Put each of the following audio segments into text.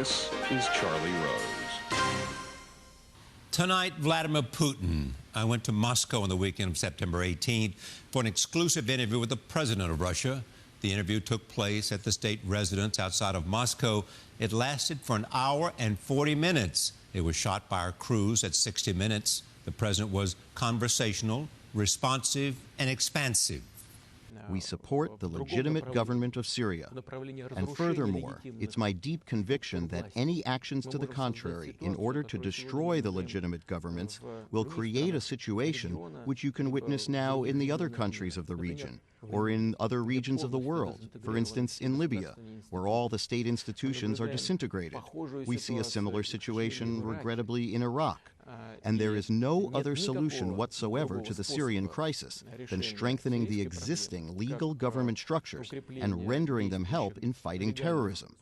This is Charlie Rose. Tonight, Vladimir Putin. I went to Moscow on the weekend of September 18th for an exclusive interview with the president of Russia. The interview took place at the state residence outside of Moscow. It lasted for an hour and 40 minutes. It was shot by our crews at 60 minutes. The president was conversational, responsive, and expansive. We support the legitimate government of Syria. And furthermore, it's my deep conviction that any actions to the contrary in order to destroy the legitimate governments will create a situation which you can witness now in the other countries of the region or in other regions of the world, for instance, in Libya, where all the state institutions are disintegrated. We see a similar situation, regrettably, in Iraq. And there is no other solution whatsoever to the Syrian crisis than strengthening the existing legal government structures and rendering them help in fighting terrorism.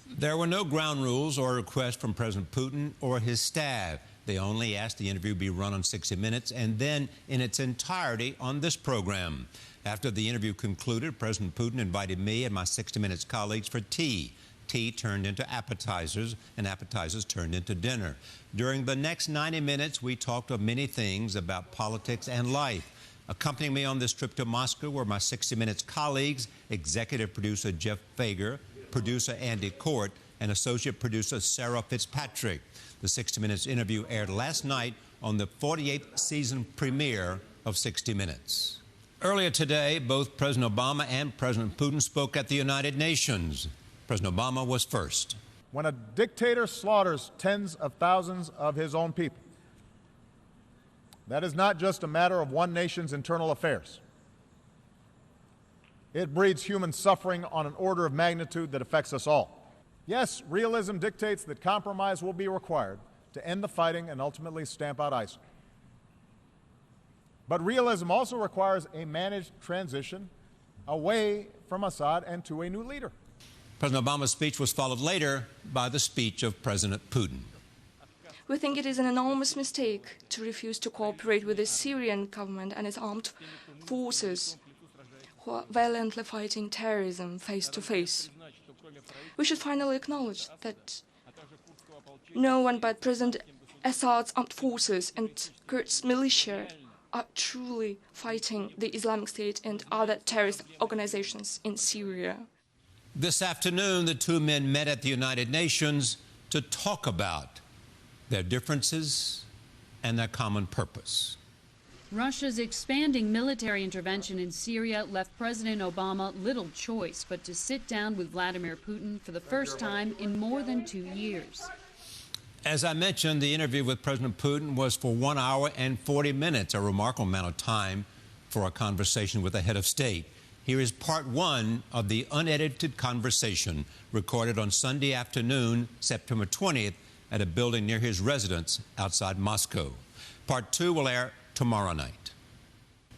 There were no ground rules or requests from President Putin or his staff. They only asked the interview be run on 60 Minutes and then in its entirety on this program. After the interview concluded, President Putin invited me and my 60 Minutes colleagues for tea. Tea turned into appetizers, and appetizers turned into dinner. During the next 90 minutes, we talked of many things about politics and life. Accompanying me on this trip to Moscow were my 60 Minutes colleagues, executive producer Jeff Fager, producer Andy Court, and associate producer Sarah Fitzpatrick. The 60 Minutes interview aired last night on the 48th season premiere of 60 Minutes. Earlier today, both President Obama and President Putin spoke at the United Nations. President Obama was first. When a dictator slaughters tens of thousands of his own people, that is not just a matter of one nation's internal affairs. It breeds human suffering on an order of magnitude that affects us all. Yes, realism dictates that compromise will be required to end the fighting and ultimately stamp out ISIL. But realism also requires a managed transition away from Assad and to a new leader. President Obama's speech was followed later by the speech of President Putin. We think it is an enormous mistake to refuse to cooperate with the Syrian government and its armed forces who are violently fighting terrorism face to face. We should finally acknowledge that no one but President Assad's armed forces and Kurds militia are truly fighting the Islamic State and other terrorist organizations in Syria. This afternoon, the two men met at the United Nations to talk about their differences and their common purpose. Russia's expanding military intervention in Syria left President Obama little choice but to sit down with Vladimir Putin for the first time in more than 2 years. As I mentioned, the interview with President Putin was for 1 hour and 40 minutes, a remarkable amount of time for a conversation with the head of state. Here is part one of the unedited conversation recorded on Sunday afternoon, September 20th, at a building near his residence outside Moscow. Part two will air tomorrow night.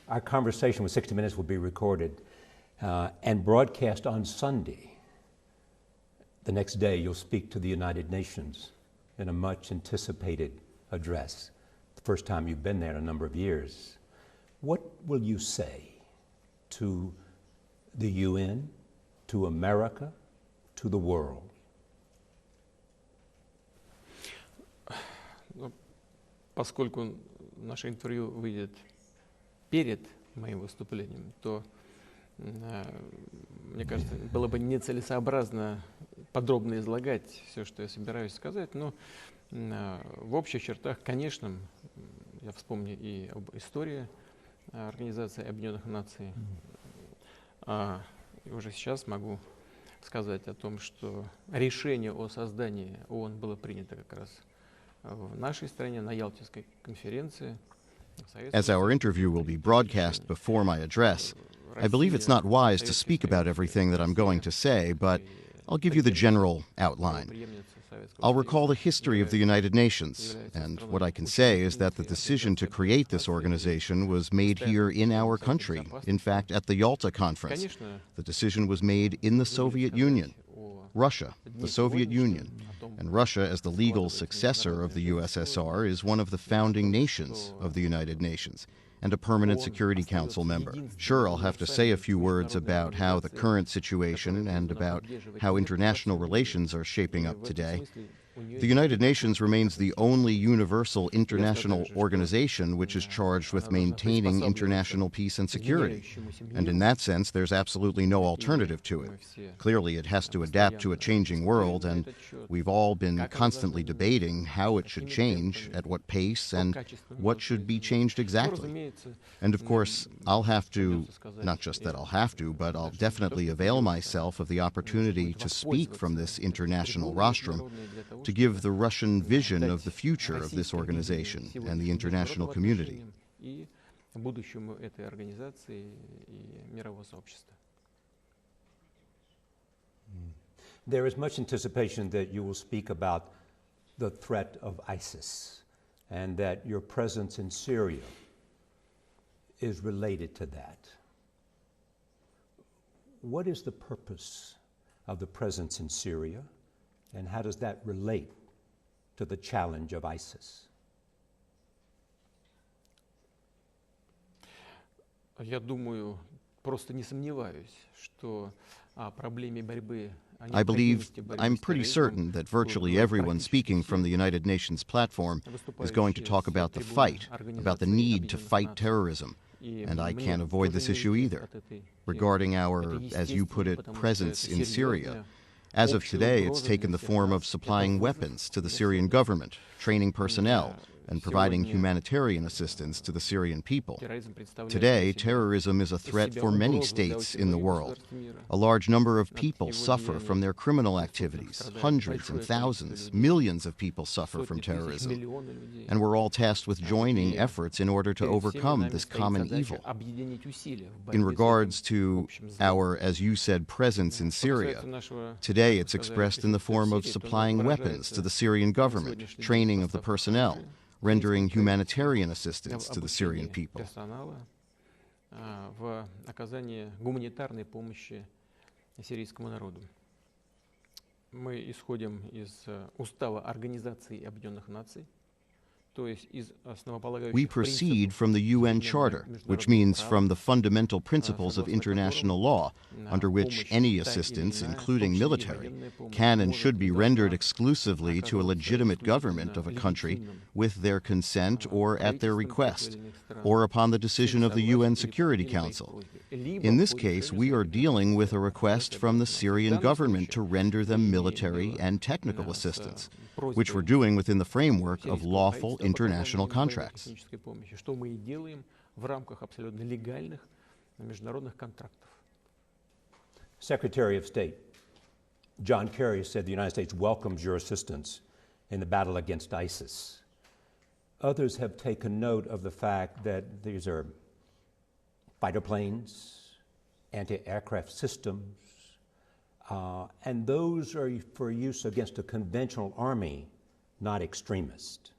Our conversation with 60 Minutes will be recorded and broadcast on Sunday. The next day, you'll speak to the United Nations in a much anticipated address. The first time you've been there in a number of years. What will you say to the UN, to America, to the world? Поскольку наше интервью выйдет перед моим выступлением, то, мне кажется, было бы нецелесообразно подробно излагать все, что я собираюсь сказать, но в общих чертах, конечно, я вспомню и об истории Организации Объединенных Наций. И уже сейчас могу сказать о том, что решение о создании ООН было принято как раз в нашей стране на Ялтинской конференции. As our interview will be broadcast before my address, I believe it's not wise to speak about everything that I'm going to say, but I'll give you the general outline. I'll recall the history of the United Nations, and what I can say is that the decision to create this organization was made here in our country, in fact, at the Yalta Conference. The decision was made in the Soviet Union. Russia, the Soviet Union, and Russia as the legal successor of the USSR is one of the founding nations of the United Nations. and a permanent Security Council member. Sure, I'll have to say a few words about how the current situation and about how international relations are shaping up today. The United Nations remains the only universal international organization which is charged with maintaining international peace and security. And in that sense, there's absolutely no alternative to it. Clearly, it has to adapt to a changing world, and we've all been constantly debating how it should change, at what pace, and what should be changed exactly. And of course, I'll have to, not just that I'll have to, but I'll definitely avail myself of the opportunity to speak from this international rostrum, to give the Russian vision of the future of this organization and the international community. There is much anticipation that you will speak about the threat of ISIS and that your presence in Syria is related to that. What is the purpose of the presence in Syria, and how does that relate to the challenge of ISIS? Я думаю, просто не сомневаюсь, что о проблеме борьбы. I'm pretty certain that virtually everyone speaking from the United Nations platform is going to talk about the fight, about the need to fight terrorism. And I can't avoid this issue either. Regarding our, as you put it, presence in Syria, as of today, it's taken the form of supplying weapons to the Syrian government, training personnel, and providing humanitarian assistance to the Syrian people. Today, terrorism is a threat for many states in the world. A large number of people suffer from their criminal activities. Hundreds and thousands, millions of people suffer from terrorism. And we're all tasked with joining efforts in order to overcome this common evil. In regards to our, as you said, presence in Syria, today it's expressed in the form of supplying weapons to the Syrian government, training of the personnel, rendering humanitarian assistance to the Syrian people. В оказании гуманитарной помощи сирийскому народу. Мы исходим из Устава Организации Объединенных Наций. We proceed from the UN Charter, which means from the fundamental principles of international law, under which any assistance, including military, can and should be rendered exclusively to a legitimate government of a country with their consent or at their request, or upon the decision of the UN Security Council. In this case, we are dealing with a request from the Syrian government to render them military and technical assistance, which we're doing within the framework of lawful international contracts. Secretary of State John Kerry said the United States welcomes your assistance in the battle against ISIS. Others have taken note of the fact that these are fighter planes, anti-aircraft systems, and those are for use against a conventional army, not extremist.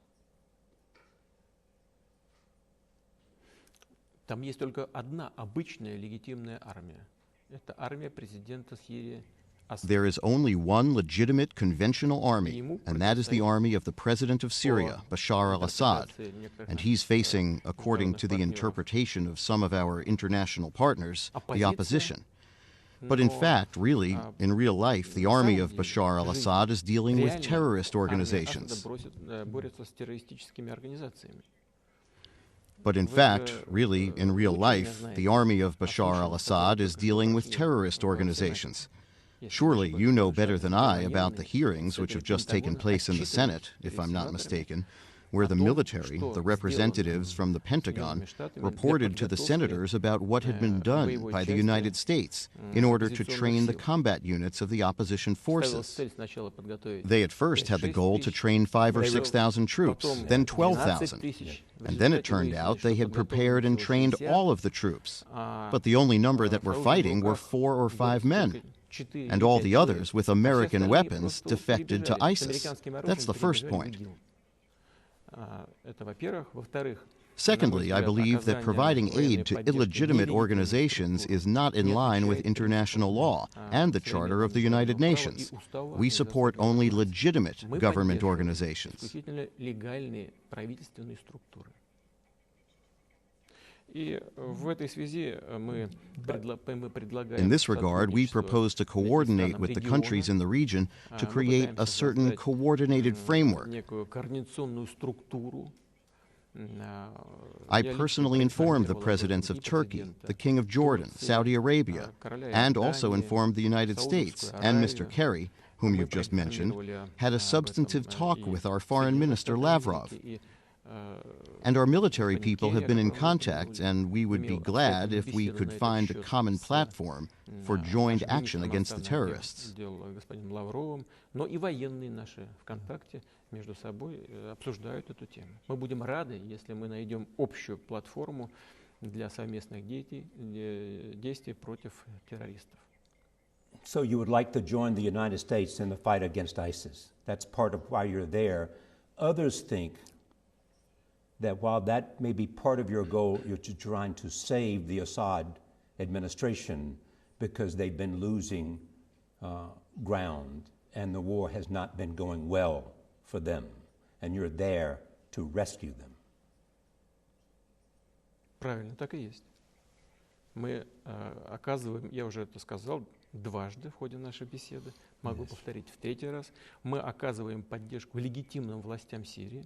Там есть только одна обычная легитимная армия. Это армия президента Сирии. There is only one legitimate conventional army, and that is the army of the President of Syria, Bashar al-Assad. And he's facing, according to the interpretation of some of our international partners, the opposition. But in fact, really, in real life, the army of Bashar al-Assad is dealing with terrorist organizations. But in fact, really, in real life, the army of Bashar al-Assad is dealing with terrorist organizations. Surely you know better than I about the hearings which have just taken place in the Senate, if I'm not mistaken, where the military, the representatives from the Pentagon, reported to the senators about what had been done by the United States in order to train the combat units of the opposition forces. They at first had the goal to train 5,000 or 6,000 troops, then 12,000. And then it turned out they had prepared and trained all of the troops. But the only number that were fighting were 4 or 5 men. And all the others, with American weapons, defected to ISIS. That's the first point. Secondly, I believe that providing aid to illegitimate organizations is not in line with international law and the Charter of the United Nations. We support only legitimate government organizations. И в этой связи мы предлагаем In this regard, we propose to coordinate with the countries in the region to create a certain coordinated framework. некую координационную структуру. I personally informed the presidents of Turkey, the King of Jordan, Saudi Arabia, and also informed the United States, and Mr. Kerry, whom you've just mentioned, had a substantive talk with our Foreign Minister Lavrov. And our military people have been in contact, and we would be glad if we could find a common platform for joint action against the terrorists. Но и военные наши в контакте между собой обсуждают эту тему. Мы будем рады, если мы найдем общую платформу для совместных действий против террористов. So you would like to join the United States in the fight against ISIS. That's part of why you're there. Others think that while that may be part of your goal, you're trying to save the Assad administration because they've been losing ground and the war has not been going well for them, and you're there to rescue them. Правильно, так и есть. Мы оказываем, я уже это сказал дважды в ходе нашей беседы, могу повторить в третий раз, мы оказываем поддержку легитимным властям Сирии.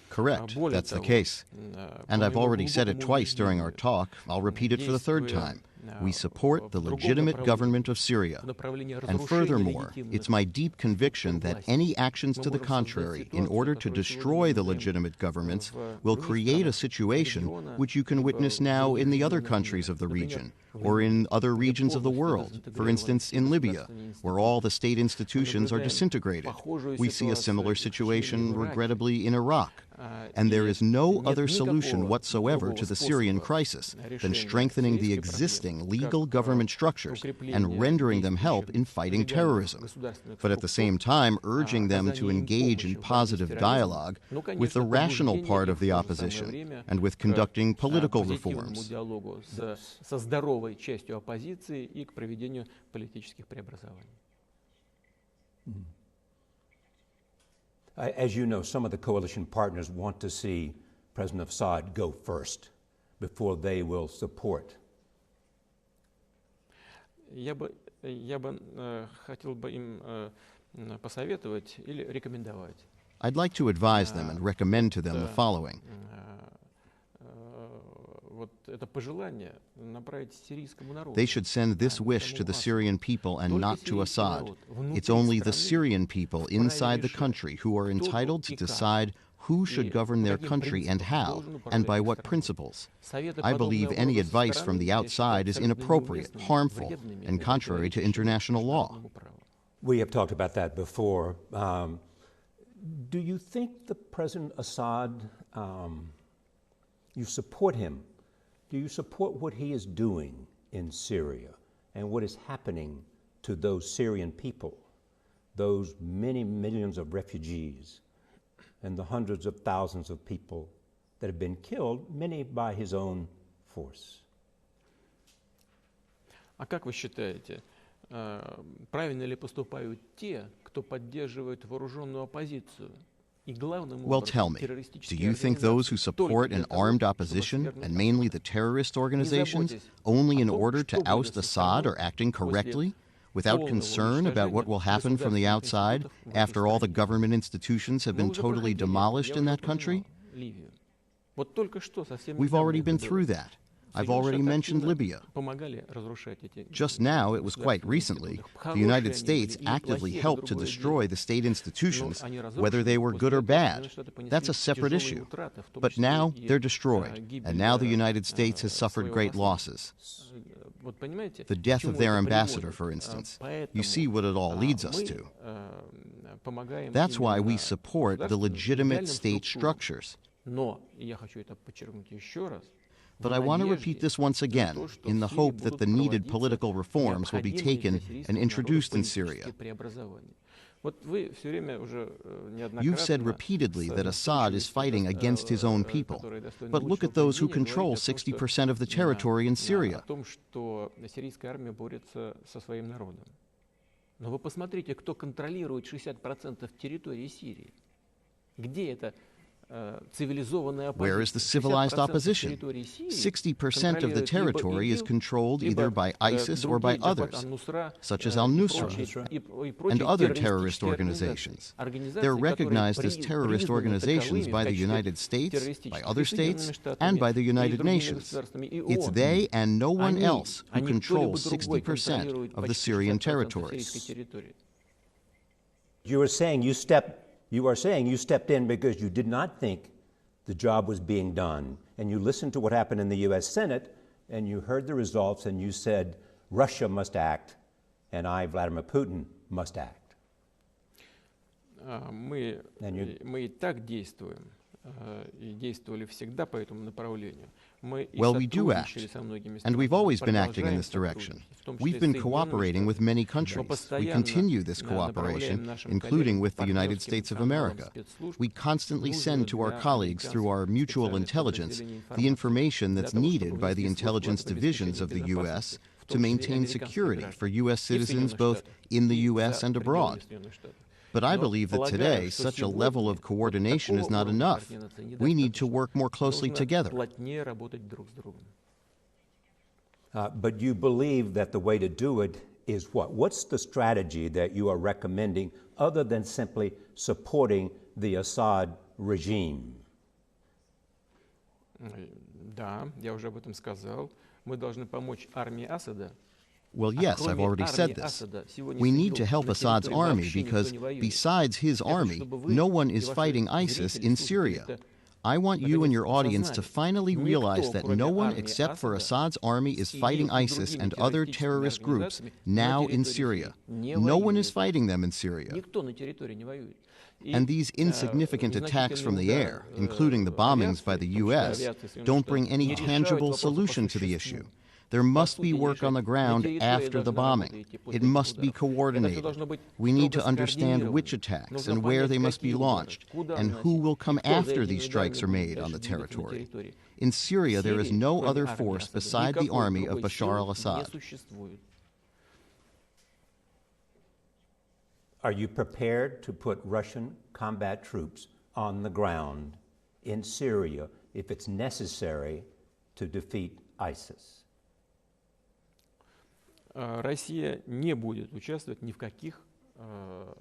Correct, that's the case. And I've already said it twice during our talk. I'll repeat it for the third time. We support the legitimate government of Syria. And furthermore, it's my deep conviction that any actions to the contrary in order to destroy the legitimate governments will create a situation which you can witness now in the other countries of the region, or in other regions of the world, for instance in Libya, where all the state institutions are disintegrated. We see a similar situation, regrettably, in Iraq. And there is no other solution whatsoever to the Syrian crisis than strengthening the existing legal government structures and rendering them help in fighting terrorism, but at the same time urging them to engage in positive dialogue with the rational part of the opposition and with conducting political reforms. As you know, some of the coalition partners want to see President Assad go first before they will support. Я бы хотел бы им посоветовать или рекомендовать. I'd like to advise them and recommend to them the following. They should send this wish to the Syrian people and not to Assad. It's only the Syrian people inside the country who are entitled to decide who should govern their country and how, and by what principles. I believe any advice from the outside is inappropriate, harmful, and contrary to international law. We have talked about that before. Do you think the President Assad, you support him? Do you support what he is doing in Syria and what is happening to those Syrian people, those many millions of refugees, and the hundreds of thousands of people that have been killed, many by his own force? А как вы считаете, правильно ли поступают те, кто поддерживает вооруженную оппозицию? Well, tell me, do you think those who support an armed opposition, and mainly the terrorist organizations, only in order to oust Assad are acting correctly, without concern about what will happen from the outside after all the government institutions have been totally demolished in that country? We've already been through that. I've already mentioned Libya. Just now, it was quite recently, the United States actively helped to destroy the state institutions, whether they were good or bad. That's a separate issue. But now they're destroyed, and now the United States has suffered great losses. The death of their ambassador, for instance. You see what it all leads us to. That's why we support the legitimate state structures. But I want to repeat this once again, in the hope that the needed political reforms will be taken and introduced in Syria. You've said repeatedly that Assad is fighting against his own people, but look at those who control 60% of the territory in Syria. Но вы посмотрите, кто контролирует 60% территории Сирии. Где это Where is the civilized opposition? 60% of the territory is controlled either by ISIS or by others, such as al-Nusra and other terrorist organizations. They're recognized as terrorist organizations by the United States, by other states, and by the United Nations. It's they and no one else who controls 60% of the Syrian territories. You are saying you stepped in because you did not think the job was being done, and you listened to what happened in the U.S. Senate, and you heard the results, and you said, Russia must act, and I, Vladimir Putin, must act. Мы и так действуем, и действовали всегда по этому направлению. Well, we do act, and we've always been acting in this direction. We've been cooperating with many countries. We continue this cooperation, including with the United States of America. We constantly send to our colleagues through our mutual intelligence the information that's needed by the intelligence divisions of the U.S. to maintain security for U.S. citizens both in the U.S. and abroad. But I believe that today, such a level of coordination is not enough. We need to work more closely together. But you believe that the way to do it is what? What's the strategy that you are recommending other than simply supporting the Assad regime? Да, я уже об этом сказал. Мы должны помочь армии Асада. Well, yes, I've already said this. We need to help Assad's army because, besides his army, no one is fighting ISIS in Syria. I want you and your audience to finally realize that no one except for Assad's army is fighting ISIS and other terrorist groups now in Syria. No one is fighting them in Syria. And these insignificant attacks from the air, including the bombings by the U.S., don't bring any tangible solution to the issue. There must be work on the ground after the bombing. It must be coordinated. We need to understand which attacks and where they must be launched, and who will come after these strikes are made on the territory. In Syria, there is no other force beside the army of Bashar al-Assad. Are you prepared to put Russian combat troops on the ground in Syria if it's necessary to defeat ISIS? Россия не будет участвовать ни в каких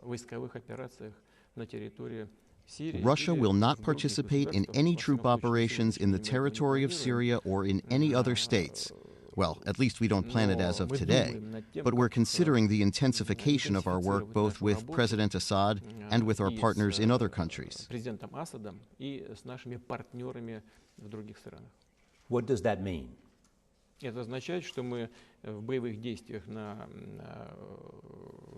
войсковых операциях на территории Сирии. Russia will not participate in any troop operations in the territory of Syria or in any other states. Well, at least we don't plan it as of today. But we're considering the intensification of our work both with President Assad and with our partners in other countries. What does that mean? Это означает, что мы в боевых действиях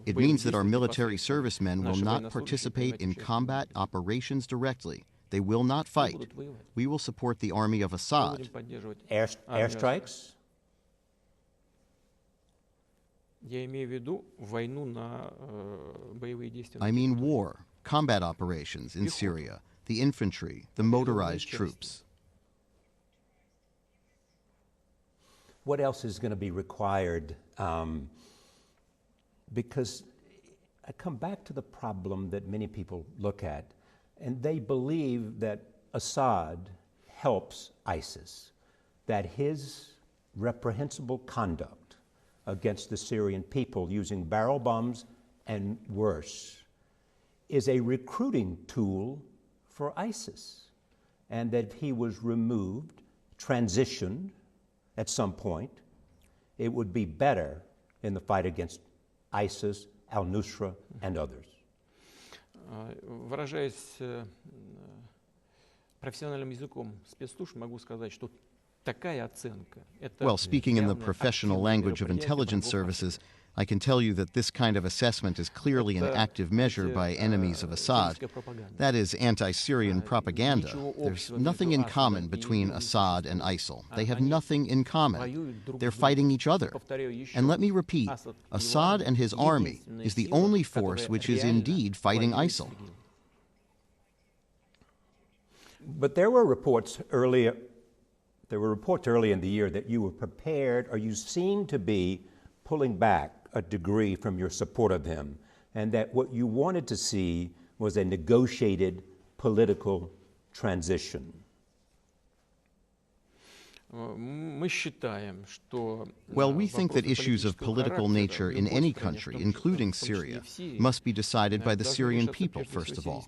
It means that our military servicemen will not participate in combat operations directly. They will not fight. We will support the army of Assad. Airstrikes? Я имею в виду войну на боевые действия. I mean war, combat operations in Syria, the infantry, the motorized troops. What else is going to be required? Because I come back to the problem that many people look at, and they believe that Assad helps ISIS, that his reprehensible conduct against the Syrian people using barrel bombs and worse is a recruiting tool for ISIS, and that if he was removed, transitioned, at some point, it would be better in the fight against ISIS, al-Nusra, and others. Выражаясь профессиональным языком спецслужб, могу сказать, что такая оценка. Well, speaking in the professional language of intelligence services, I can tell you that this kind of assessment is clearly an active measure by enemies of Assad. That is anti-Syrian propaganda. There's nothing in common between Assad and ISIL. They have nothing in common. They're fighting each other. And let me repeat, Assad and his army is the only force which is indeed fighting ISIL. But there were reports early in the year that you were prepared, or you seemed to be pulling back a degree from your support of him, and that what you wanted to see was a negotiated political transition? Well, we think that issues of political nature in any country, including Syria, must be decided by the Syrian people, first of all.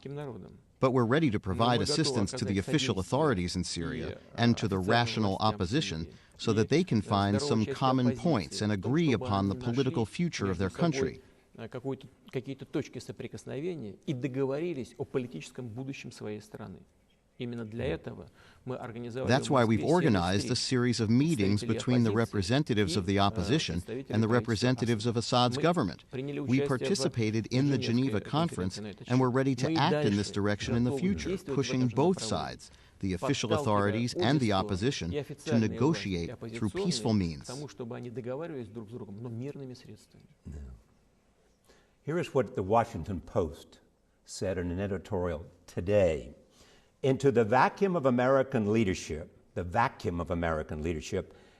But we're ready to provide assistance to the official authorities in Syria and to the rational opposition so that they can find some common points and agree upon the political future of their country. Какие-то точки соприкосновения и договорились о политическом будущем своей страны. That's why we've organized a series of meetings between the representatives of the opposition and the representatives of Assad's government. We participated in the Geneva conference, and we're ready to act in this direction in the future, pushing both sides, the official authorities and the opposition, to negotiate through peaceful means. Here is what the Washington Post said in an editorial today. Into the vacuum of American leadership,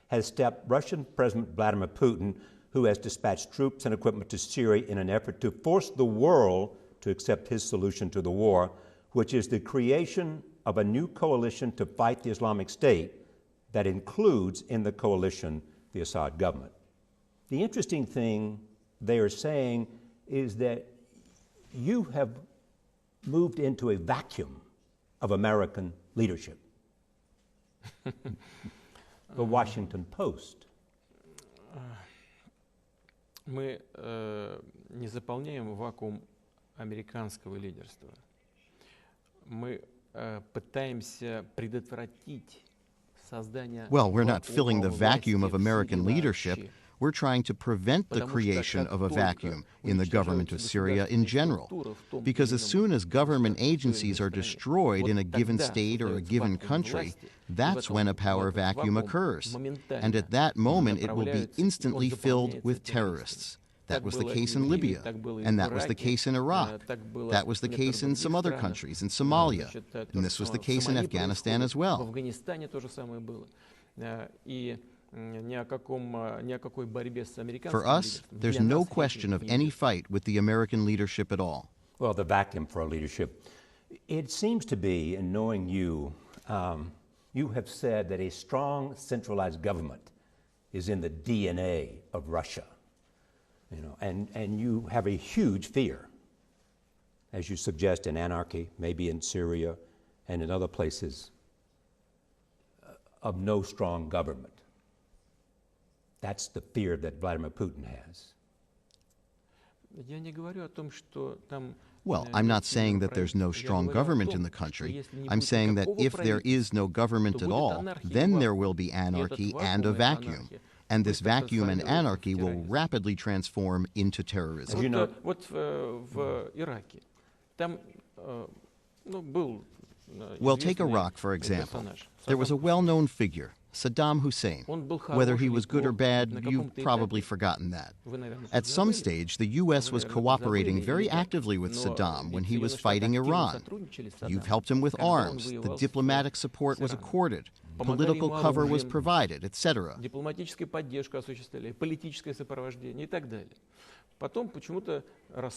has stepped Russian President Vladimir Putin, who has dispatched troops and equipment to Syria in an effort to force the world to accept his solution to the war, which is the creation of a new coalition to fight the Islamic State that includes in the coalition the Assad government. The interesting thing they are saying is that you have moved into a vacuum of American leadership. The Washington Post. Мы не заполняем вакуум американского лидерства. Мы пытаемся предотвратить создание. Well, we're not filling the vacuum of American leadership. We're trying to prevent the creation of a vacuum in the government of Syria in general. Because as soon as government agencies are destroyed in a given state or a given country, that's when a power vacuum occurs. And at that moment, it will be instantly filled with terrorists. That was the case in Libya, and that was the case in Iraq. That was the case in some other countries, in Somalia, and this was the case in Afghanistan as well. For us, there's no question of any fight with the American leadership at all. Well, the vacuum for leadership. It seems to be, in knowing you, you have said that a strong centralized government is in the DNA of Russia. You know, and you have a huge fear, as you suggest, in anarchy, maybe in Syria and in other places, of no strong government. That's the fear that Vladimir Putin has. Well, I'm not saying that there's no strong government in the country. I'm saying that if there is no government at all, then there will be anarchy and a vacuum. And this vacuum and anarchy will rapidly transform into terrorism. As you know, well, take Iraq, for example. There was a well-known figure, Saddam Hussein. Whether he was good or bad, you've probably forgotten that. At some stage, the U.S. was cooperating very actively with Saddam when he was fighting Iran. You've helped him with arms, the diplomatic support was accorded, political cover was provided, etc.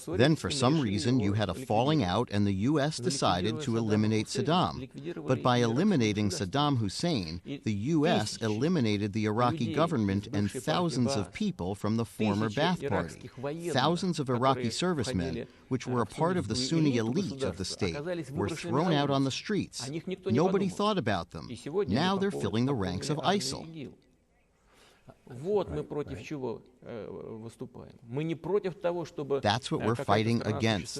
Then, for some reason, you had a falling out and the U.S. decided to eliminate Saddam. But by eliminating Saddam Hussein, the U.S. eliminated the Iraqi government and thousands of people from the former Ba'ath Party. Thousands of Iraqi servicemen, which were a part of the Sunni elite of the state, were thrown out on the streets. Nobody thought about them. Now they're filling the ranks of ISIL. That's what we're fighting against.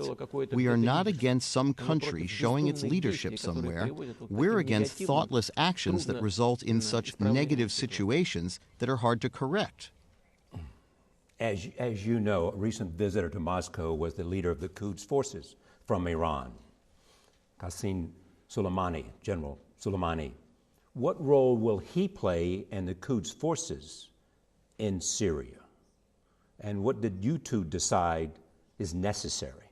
We are not against some country showing its leadership somewhere. We're against thoughtless actions that result in such negative situations that are hard to correct. As you know, a recent visitor to Moscow was the leader of the Quds forces from Iran, Qasem Soleimani, General Soleimani. What role will he play in the Quds forces in Syria? And what did you two decide is necessary?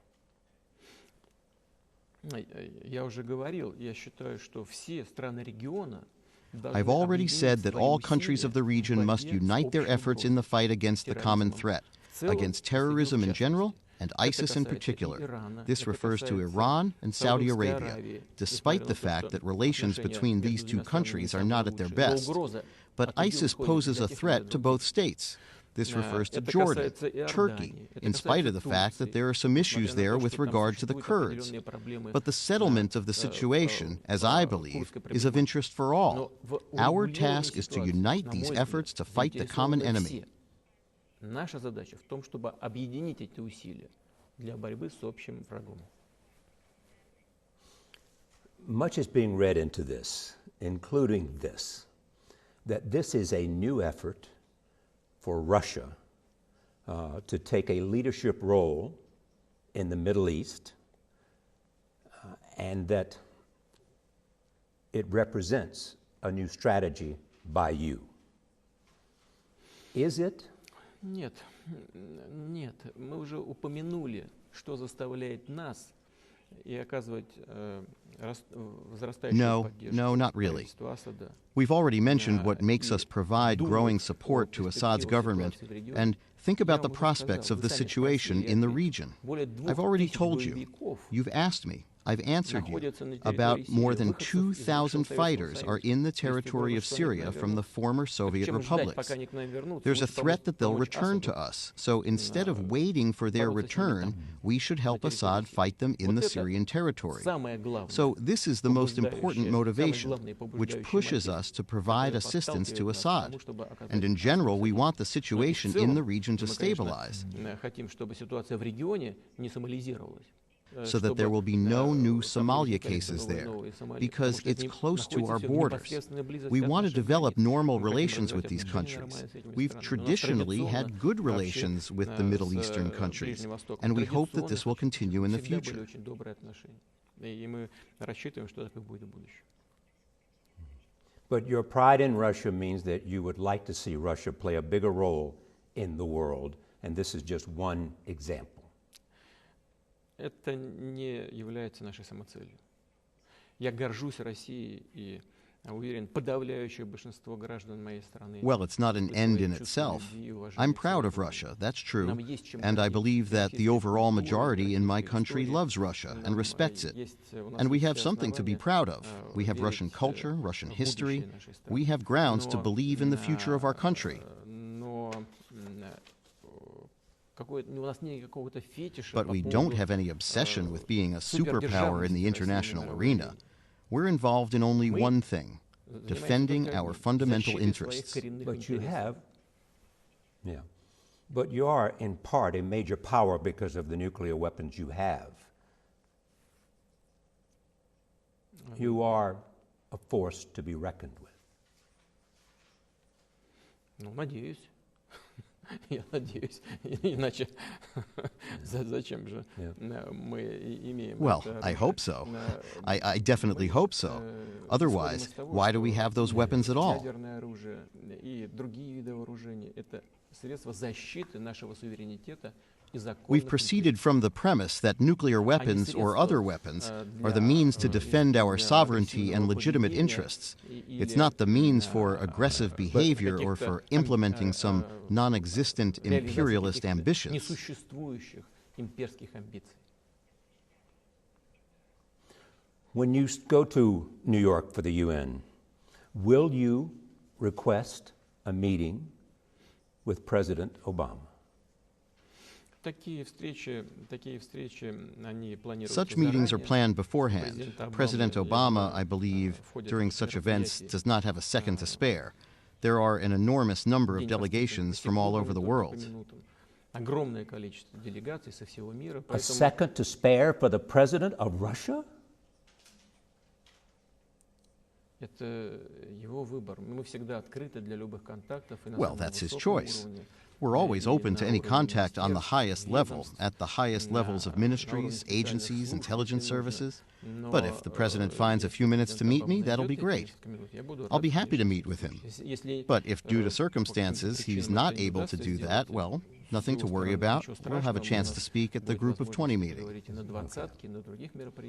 I've already said that all countries of the region must unite their efforts in the fight against the common threat, against terrorism in general and ISIS in particular. This refers to Iran and Saudi Arabia, despite the fact that relations between these two countries are not at their best. But ISIS poses a threat to both states. This refers to Jordan, Turkey, in spite of the fact that there are some issues there with regard to the Kurds. But the settlement of the situation, as I believe, is of interest for all. Our task is to unite these efforts to fight the common enemy. Наша задача в том, чтобы объединить эти усилия для борьбы с общим врагом. Much is being read into this, including this, that this is a new effort for Russia to take a leadership role in the Middle East, and that it represents a new strategy by you. Is it? Нет, нет. Мы уже упомянули, что заставляет нас и оказывать возрастающую поддержку. No, not really. We've already mentioned what makes us provide growing support to Assad's government, and think about the prospects of the situation in the region. I've already told you. You've asked me. I've answered you. About more than 2,000 fighters are in the territory of Syria from the former Soviet republics. There's a threat that they'll return to us. So instead of waiting for their return, we should help Assad fight them in the Syrian territory. So this is the most important motivation, which pushes us to provide assistance to Assad. And in general, we want the situation in the region to stabilize, so that there will be no new Somalia cases there, because it's close to our borders. We want to develop normal relations with these countries. We've traditionally had good relations with the Middle Eastern countries, and we hope that this will continue in the future. But your pride in Russia means that you would like to see Russia play a bigger role in the world, and this is just one example. Это не является нашей самоцелью. Я горжусь Россией и уверен, подавляющее большинство граждан моей страны. Well, it's not an end in itself. I'm proud of Russia, that's true, and I believe that the overall majority in my country loves Russia and respects it. And we have something to be proud of. We have Russian culture, Russian history. We have grounds to believe in the future of our country. But we don't have any obsession with being a superpower in the international arena. We're involved in only one thing: defending our fundamental interests. But you have, but you are in part a major power because of the nuclear weapons you have. You are a force to be reckoned with. Надеюсь. Я надеюсь, иначе зачем же мы имеем? Well, I hope so. I definitely hope so. Otherwise, why do we have those weapons at all? Ядерное оружие и другие виды вооружений — это средства защиты нашего суверенитета. We've proceeded from the premise that nuclear weapons or other weapons are the means to defend our sovereignty and legitimate interests. It's not the means for aggressive behavior or for implementing some non-existent imperialist ambitions. When you go to New York for the UN, will you request a meeting with President Obama? Such meetings are planned beforehand. President Obama, I believe, during such events does not have a second to spare. There are an enormous number of delegations from all over the world. A second to spare for the President of Russia? Well, that's his choice. We're always open to any contact on the highest level, at the highest levels of ministries, agencies, intelligence services. But if the President finds a few minutes to meet me, that'll be great. I'll be happy to meet with him. But if due to circumstances he's not able to do that, well, nothing to worry about. We'll have a chance to speak at the Group of 20 meeting.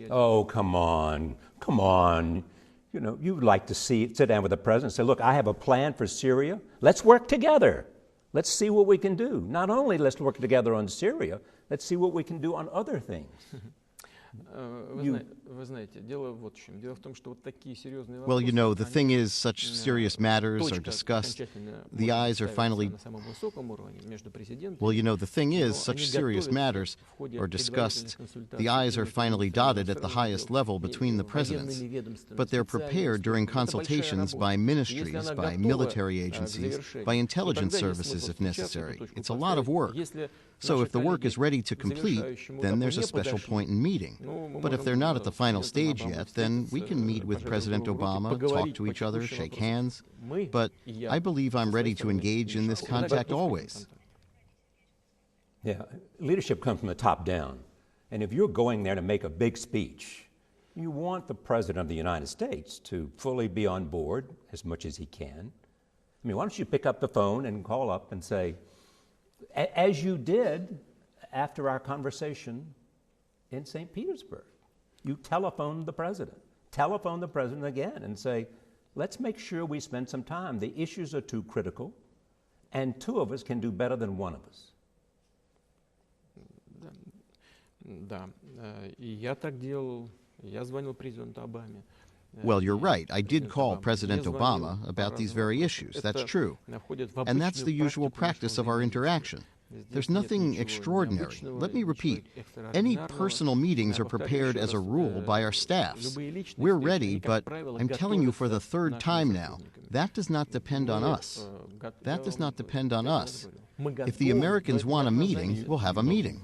Oh, come on. Come on. You know, you'd like to sit down with the President and say, look, I have a plan for Syria. Let's work together. Let's see what we can do. Not only let's work together on Syria, Let's see what we can do on other things. Вы знаете, дело вот в чем. Дело в том, что вот такие серьезные вопросы. Well, you know, the thing is, such serious matters are discussed. The eyes are finally. Well, you know, the thing is, such serious matters are discussed. The I's are finally dotted at the highest level between the presidents. But they're prepared during consultations by ministries, by military agencies, by intelligence services if necessary. It's a lot of work. So if the work is ready to complete, then there's a special point in meeting. But if they're not at the final stage yet, then we can meet with President Obama, talk to each other, shake hands. But I believe I'm ready to engage in this contact always. Yeah, leadership comes from the top down. And if you're going there to make a big speech, you want the President of the United States to fully be on board as much as he can. I mean, why don't you pick up the phone and call up and say, as you did after our conversation in St. Petersburg, you telephone the president again and say, let's make sure we spend some time. The issues are too critical, and two of us can do better than one of us. Да, и я так делал, я звонил президенту Обаме. Well, you're right. I did call President Obama about these very issues. That's true. And that's the usual practice of our interaction. There's nothing extraordinary. Let me repeat. Any personal meetings are prepared as a rule by our staffs. We're ready, but I'm telling you for the third time now, that does not depend on us. That does not depend on us. If the Americans want a meeting, we'll have a meeting.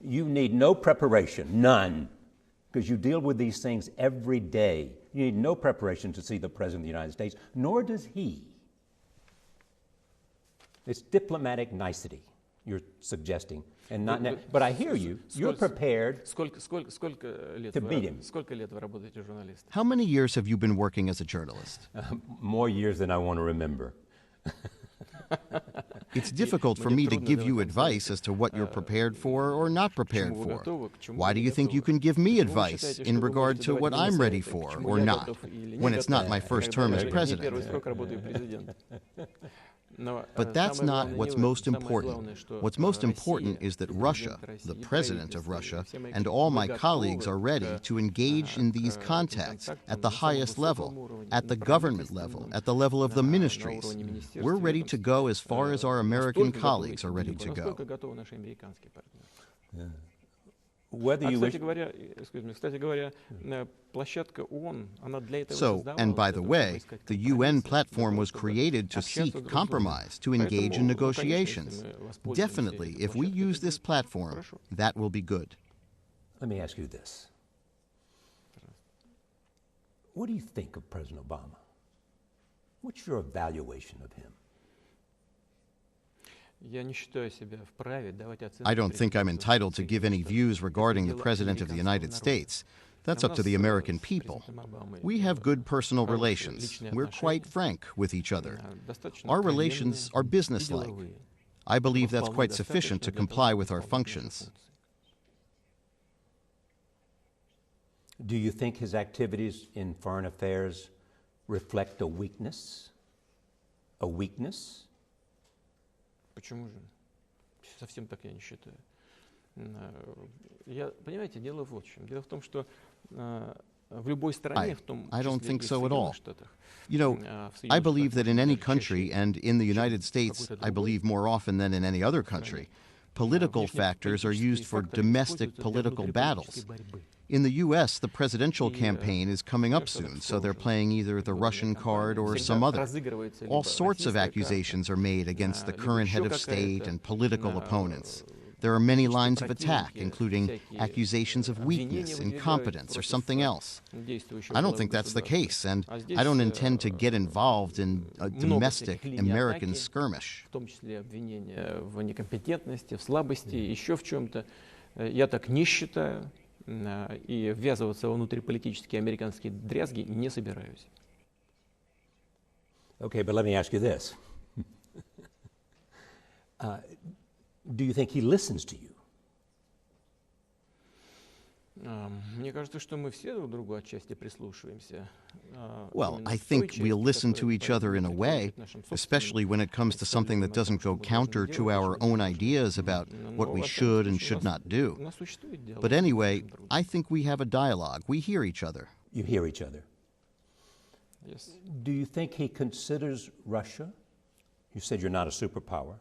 You need no preparation, none, because you deal with these things every day. You need no preparation to see the President of the United States, nor does he. It's diplomatic nicety you're suggesting, and not. But I hear you. You're prepared to meet him. How many years have you been working as a journalist? More years than I want to remember. It's difficult for me to give you advice as to what you're prepared for or not prepared for. Why do you think you can give me advice in regard to what I'm ready for or not, when it's not my first term as president? But that's not what's most important. What's most important is that Russia, the president of Russia, and all my colleagues are ready to engage in these contacts at the highest level, at the government level, at the level of the ministries. We're ready to go as far as our American colleagues are ready to go. So, and by the way, the UN platform was created to seek compromise, to engage in negotiations. Definitely, if we use this platform, that will be good. Let me ask you this. What do you think of President Obama? What's your evaluation of him? I don't think I'm entitled to give any views regarding the President of the United States. That's up to the American people. We have good personal relations. We're quite frank with each other. Our relations are businesslike. I believe that's quite sufficient to comply with our functions. Do you think his activities in foreign affairs reflect a weakness? A weakness? Почему же? Совсем так я не считаю. Понимаете, дело вот в чем. Дело в том, что в любой стране, в том I don't числе think и в so at all. Соединенных Штатах. You know, I believe that in any country, and in the United States, I believe more often than in any other country, political factors are used for domestic political battles. In the U.S., the presidential campaign is coming up soon, so they're playing either the Russian card or some other. All sorts of accusations are made against the current head of state and political opponents. There are many lines of attack, including accusations of weakness, incompetence, or something else. I don't think that's the case, and I don't intend to get involved in a domestic American skirmish. В том числе обвинения в некомпетентности, в слабости, еще в чем-то. Я так не считаю. И ввязываться во внутриполитические американские дрязги не собираюсь. Okay, but let me ask you this. Do you think he listens to you? Мне кажется, что мы все друг к другу отчасти прислушиваемся. Well, I think we'll listen to each other in a way, especially when it comes to something that doesn't go counter to our own ideas about what we should and should not do. But anyway, I think we have a dialogue. We hear each other. You hear each other. Yes. Do you think he considers Russia? You said you're not a superpower.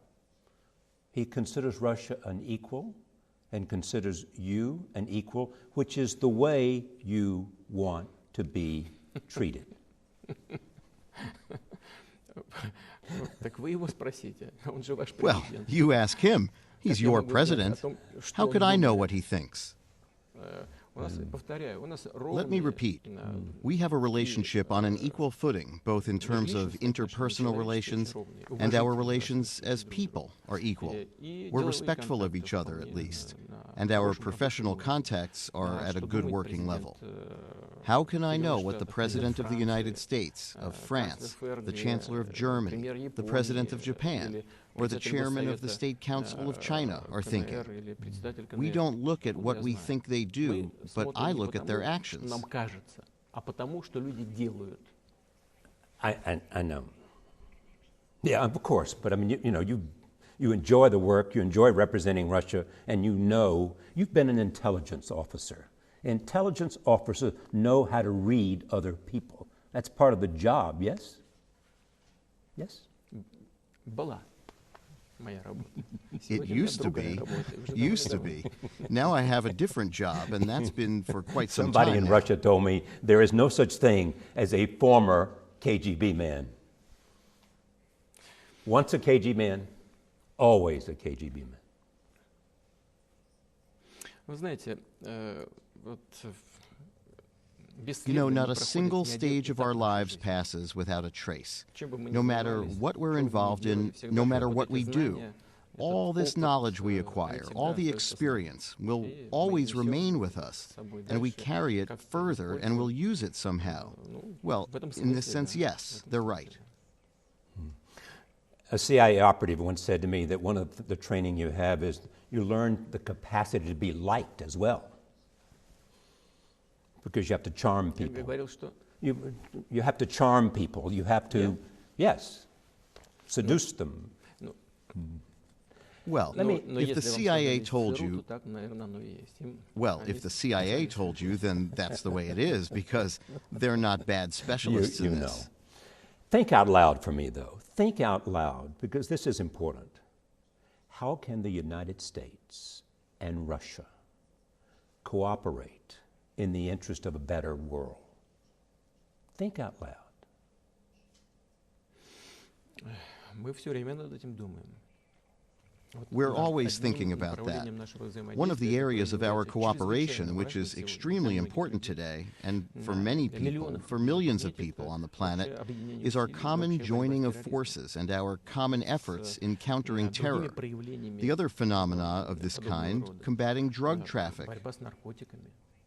He considers Russia an equal and considers you an equal, which is the way you want to be treated. Так вы его спросите, он же ваш Well, президент. you ask him. He's your president. How could I know what he thinks? Let me repeat. We have a relationship on an equal footing, both in terms of interpersonal relations and our relations as people are equal. We're respectful of each other, at least, and our professional contacts are at a good working level. How can I know what the President of the United States, of France, the Chancellor of Germany, the President of Japan, or the Chairman of the State Council of China are thinking? We don't look at what we think they do, but I look at their actions. I know. Yeah, of course. But I mean, you enjoy the work, you enjoy representing Russia, and you've been an intelligence officer. Intelligence officers know how to read other people. That's part of the job, yes? Yes? Была моя работа. It used to be. Now I have a different job, and that's been for quite some Somebody time in now. Russia told me there is no such thing as a former KGB man. Once a KGB man, always a KGB man. Вы знаете, вот Not a single stage of our lives passes without a trace. No matter what we're involved in, no matter what we do, all this knowledge we acquire, all the experience will always remain with us, and we carry it further and will use it somehow. Well, in this sense, yes, they're right. A CIA operative once said to me that one of the training you have is you learn the capacity to be liked as well, because you have to charm people. You have to charm people. You have to, yes, seduce them. Well, if the CIA told you, then that's the way it is, because they're not bad specialists in this. Think out loud for me, though. Think out loud, because this is important. How can the United States and Russia cooperate in the interest of a better world? Think out loud. Мы все время над этим думаем. We're always thinking about that. One of the areas of our cooperation, which is extremely important today, and for many people, for millions of people on the planet, is our common joining of forces and our common efforts in countering terror. The other phenomena of this kind, combating drug traffic.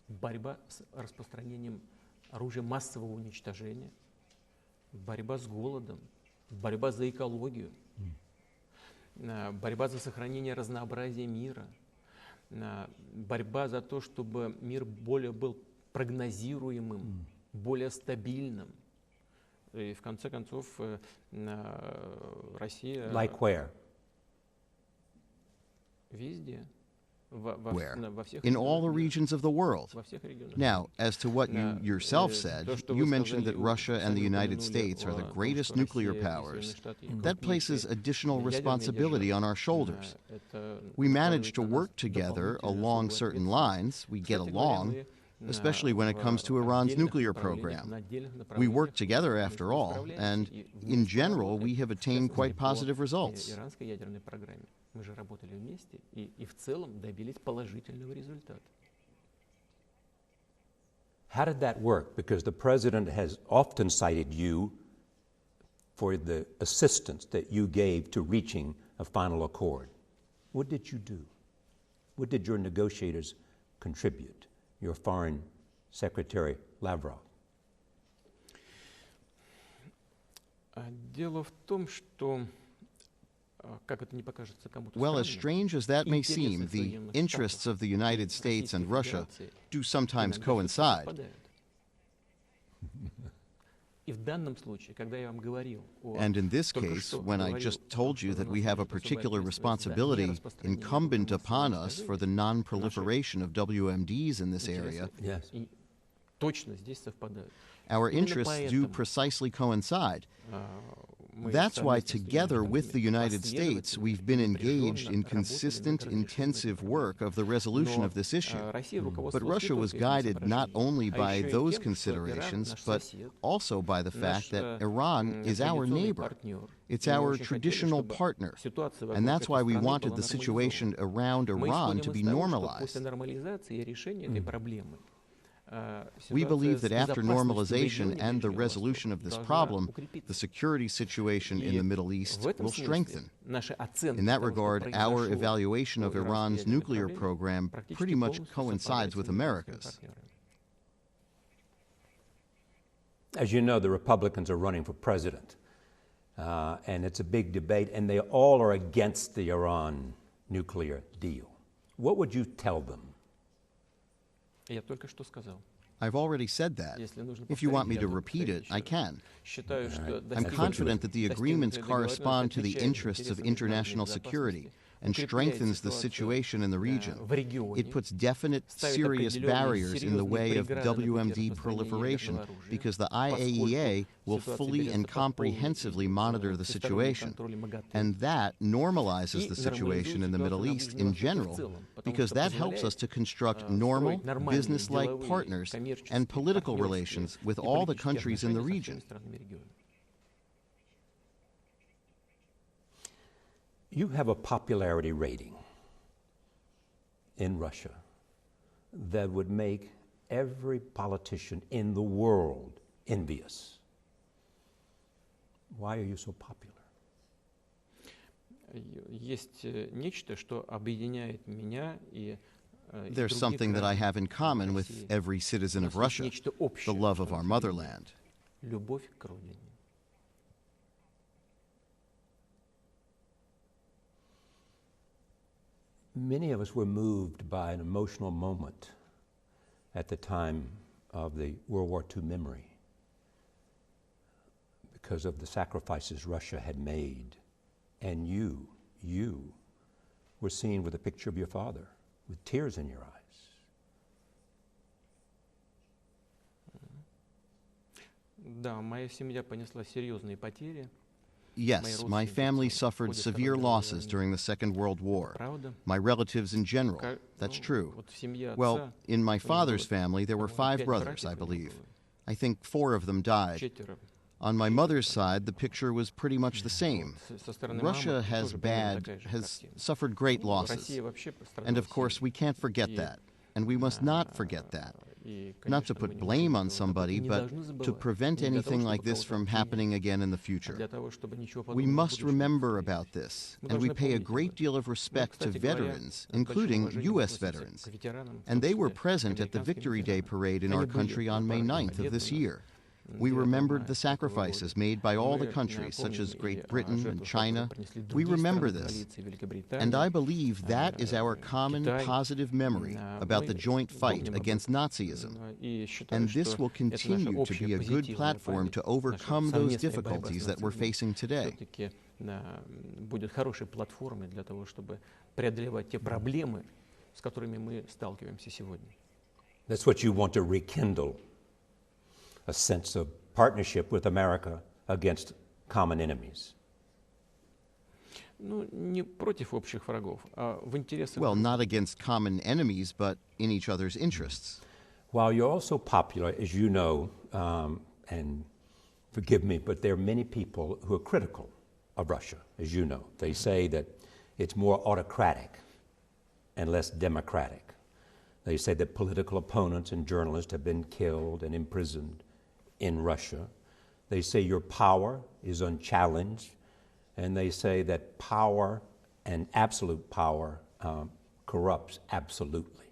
Борьба с распространением оружия массового уничтожения, борьба с голодом, борьба за экологию, борьба за сохранение разнообразия мира, борьба за то, чтобы мир более был прогнозируемым, более стабильным. И в конце концов Россия... Like where? Везде. Where? In all the regions of the world. Now, as to what you yourself said, you mentioned that Russia and the United States are the greatest nuclear powers. That places additional responsibility on our shoulders. We manage to work together along certain lines. We get along, especially when it comes to Iran's nuclear program. We work together, after all, and in general, we have attained quite positive results. Мы же работали вместе и в целом добились положительного результата. How did that work? Because the president has often cited you for the assistance that you gave to reaching a final accord. What did you do? What did your negotiators contribute? Your Foreign Secretary Lavrov. Дело в том, что Well, as strange as that may seem, the interests of the United States and Russia do sometimes coincide. And in this case, when I just told you that we have a particular responsibility incumbent upon us for the non-proliferation of WMDs in this area, Yes. our interests do precisely coincide. That's why, together with the United States, we've been engaged in consistent, intensive work of the resolution of this issue. But Russia was guided not only by those considerations, but also by the fact that Iran is our neighbor. It's our traditional partner. And that's why we wanted the situation around Iran to be normalized. We believe that after normalization and the resolution of this problem, the security situation in the Middle East will strengthen. In that regard, our evaluation of Iran's nuclear program pretty much coincides with America's. As you know, the Republicans are running for president, and it's a big debate, and they all are against the Iran nuclear deal. What would you tell them? I've already said that. If you want me to repeat it, I can. I'm confident that the agreements correspond to the interests of international security and strengthens the situation in the region. It puts definite, serious barriers in the way of WMD proliferation because the IAEA will fully and comprehensively monitor the situation. And that normalizes the situation in the Middle East in general because that helps us to construct normal, business-like partners and political relations with all the countries in the region. You have a popularity rating in Russia that would make every politician in the world envious. Why are you so popular? There's something that I have in common with every citizen of Russia, the love of our motherland. Many of us were moved by an emotional moment at the time of the World War II memory because of the sacrifices Russia had made. And you were seen with a picture of your father with tears in your eyes. Yes, my family suffered severe losses during the Second World War. My relatives in general, that's true. Well, in my father's family, there were 5 brothers, I believe. I think 4 of them died. On my mother's side, the picture was pretty much the same. Russia has suffered great losses. And of course, we can't forget that. And we must not forget that. Not to put blame on somebody, but to prevent anything like this from happening again in the future. We must remember about this, and we pay a great deal of respect to veterans, including U.S. veterans. And they were present at the Victory Day parade in our country on May 9th of this year. We remembered the sacrifices made by all the countries, such as Great Britain and China. We remember this. And I believe that is our common positive memory about the joint fight against Nazism. And this will continue to be a good platform to overcome those difficulties that we're facing today. That's what you want to rekindle. A sense of partnership with America against common enemies. Well, not against common enemies, but in each other's interests. While you're also popular, as you know, and forgive me, but there are many people who are critical of Russia, as you know. They say that it's more autocratic and less democratic. They say that political opponents and journalists have been killed and imprisoned in Russia. They say your power is unchallenged, and they say that power and absolute power corrupts absolutely.